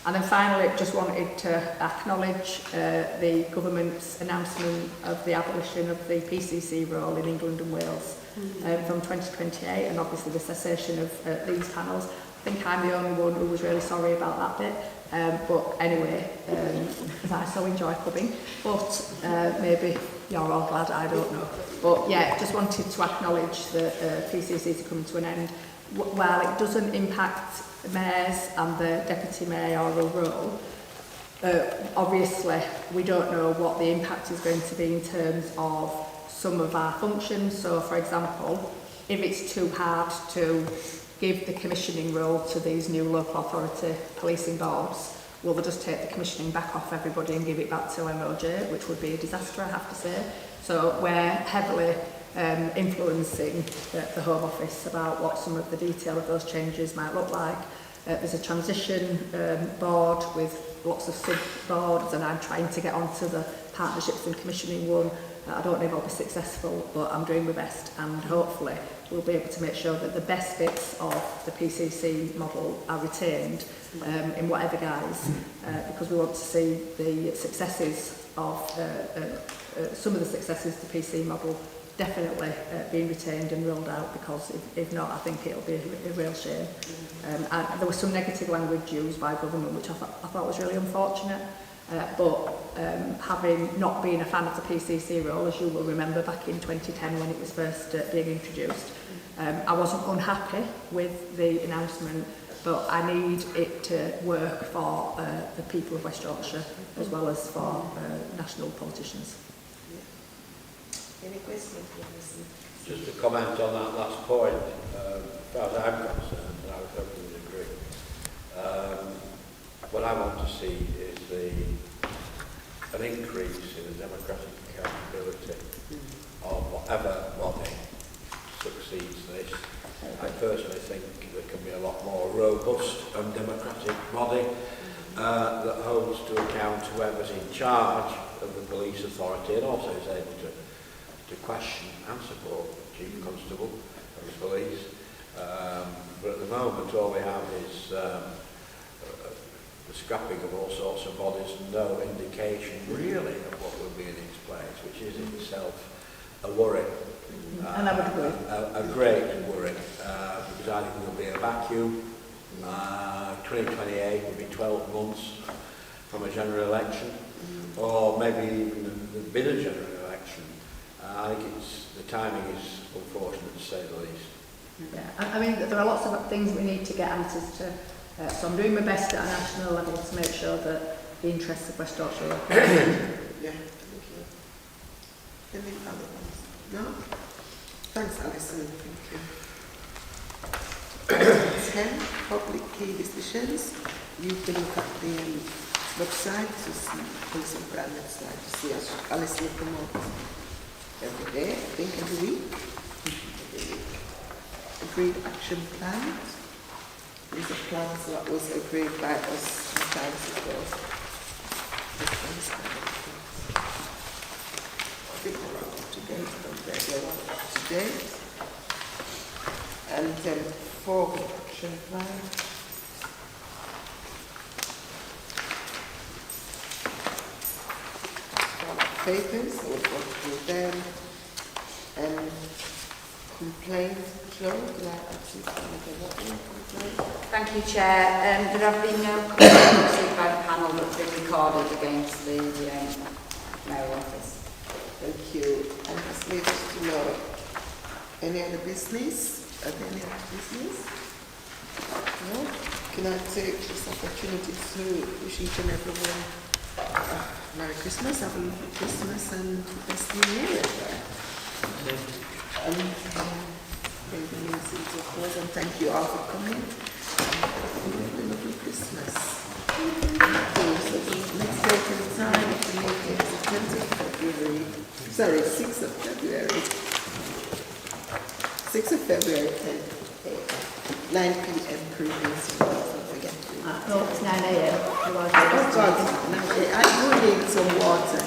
And then finally, just wanted to acknowledge the government's announcement of the abolition of the PCC role in England and Wales from 2028, and obviously the cessation of these panels. I think I'm the only one who was really sorry about that bit, but anyway, I so enjoy clubbing, but maybe you're all glad, I don't know. But yeah, just wanted to acknowledge that PCCs are coming to an end. While it doesn't impact mayors and the deputy mayoral role, obviously we don't know what the impact is going to be in terms of some of our functions. So for example, if it's too hard to give the commissioning role to these new local authority policing boards, will they just take the commissioning back off everybody and give it back to MOJ, which would be a disaster, I have to say. So we're heavily influencing the Home Office about what some of the detail of those changes might look like. There's a transition board with lots of sub-boards, and I'm trying to get onto the partnerships and commissioning one. I don't know if I'll be successful, but I'm doing my best, and hopefully we'll be able to make sure that the best bits of the PCC model are retained in whatever guise, because we want to see the successes of some of the successes of the PC model definitely being retained and rolled out, because if not, I think it'll be a real shame. And there was some negative language used by government, which I thought was really unfortunate. But having not been a fan of the PCC role, as you will remember back in 2010 when it was first being introduced, I wasn't unhappy with the announcement, but I need it to work for the people of West Yorkshire as well as for national politicians. Any questions? Just to comment on that last point, as far as I'm concerned, and I was hoping you'd agree, what I want to see is an increase in the democratic accountability of whatever body succeeds this. I personally think there can be a lot more robust and democratic body that holds to account whoever's in charge of the police authority, and also is able to question and support the Chief Constable of the police. But at the moment all we have is the scrapping of all sorts of bodies and no indication really of what will be in its place, which is in itself a worry. And I would agree. A great worry, because I think there'll be a vacuum. 2028 will be 12 months from a general election, or maybe even there's been a general election. I think the timing is unfortunate, to say the least. Yeah, I mean, there are lots of things we need to get answers to. So I'm doing my best at a national level to make sure that the interests of West Yorkshire are Yeah, thank you. Any other ones? No? Thanks, Alison. Thank you. 10, public key decisions. You can look at the website to see, police and brand website to see as Alison promotes every day, I think every week. Agreed action plans. These are plans that was agreed by us some time ago. I think we're up to date compared to one up to date. And 4 action plan. Papers, so we'll go through them. And complaints, Joe, do I actually complaint? Thank you, Chair. There have been no complaints received by the panel that have been recorded against the Mayor Office. Thank you. And just leave us to know any other business? Are there any other business? No? Can I take this opportunity to wish each and everyone Merry Christmas, have a lovely Christmas and best New Year. Bring the meeting to a close and thank you all for coming. Have a lovely Christmas. So the next date and time of the meeting is the 10th of February. Sorry, 6th of February. 6th of February, 9 p.m. previous. Don't forget. No, it's 9 a.m. Oh God, I do need some water.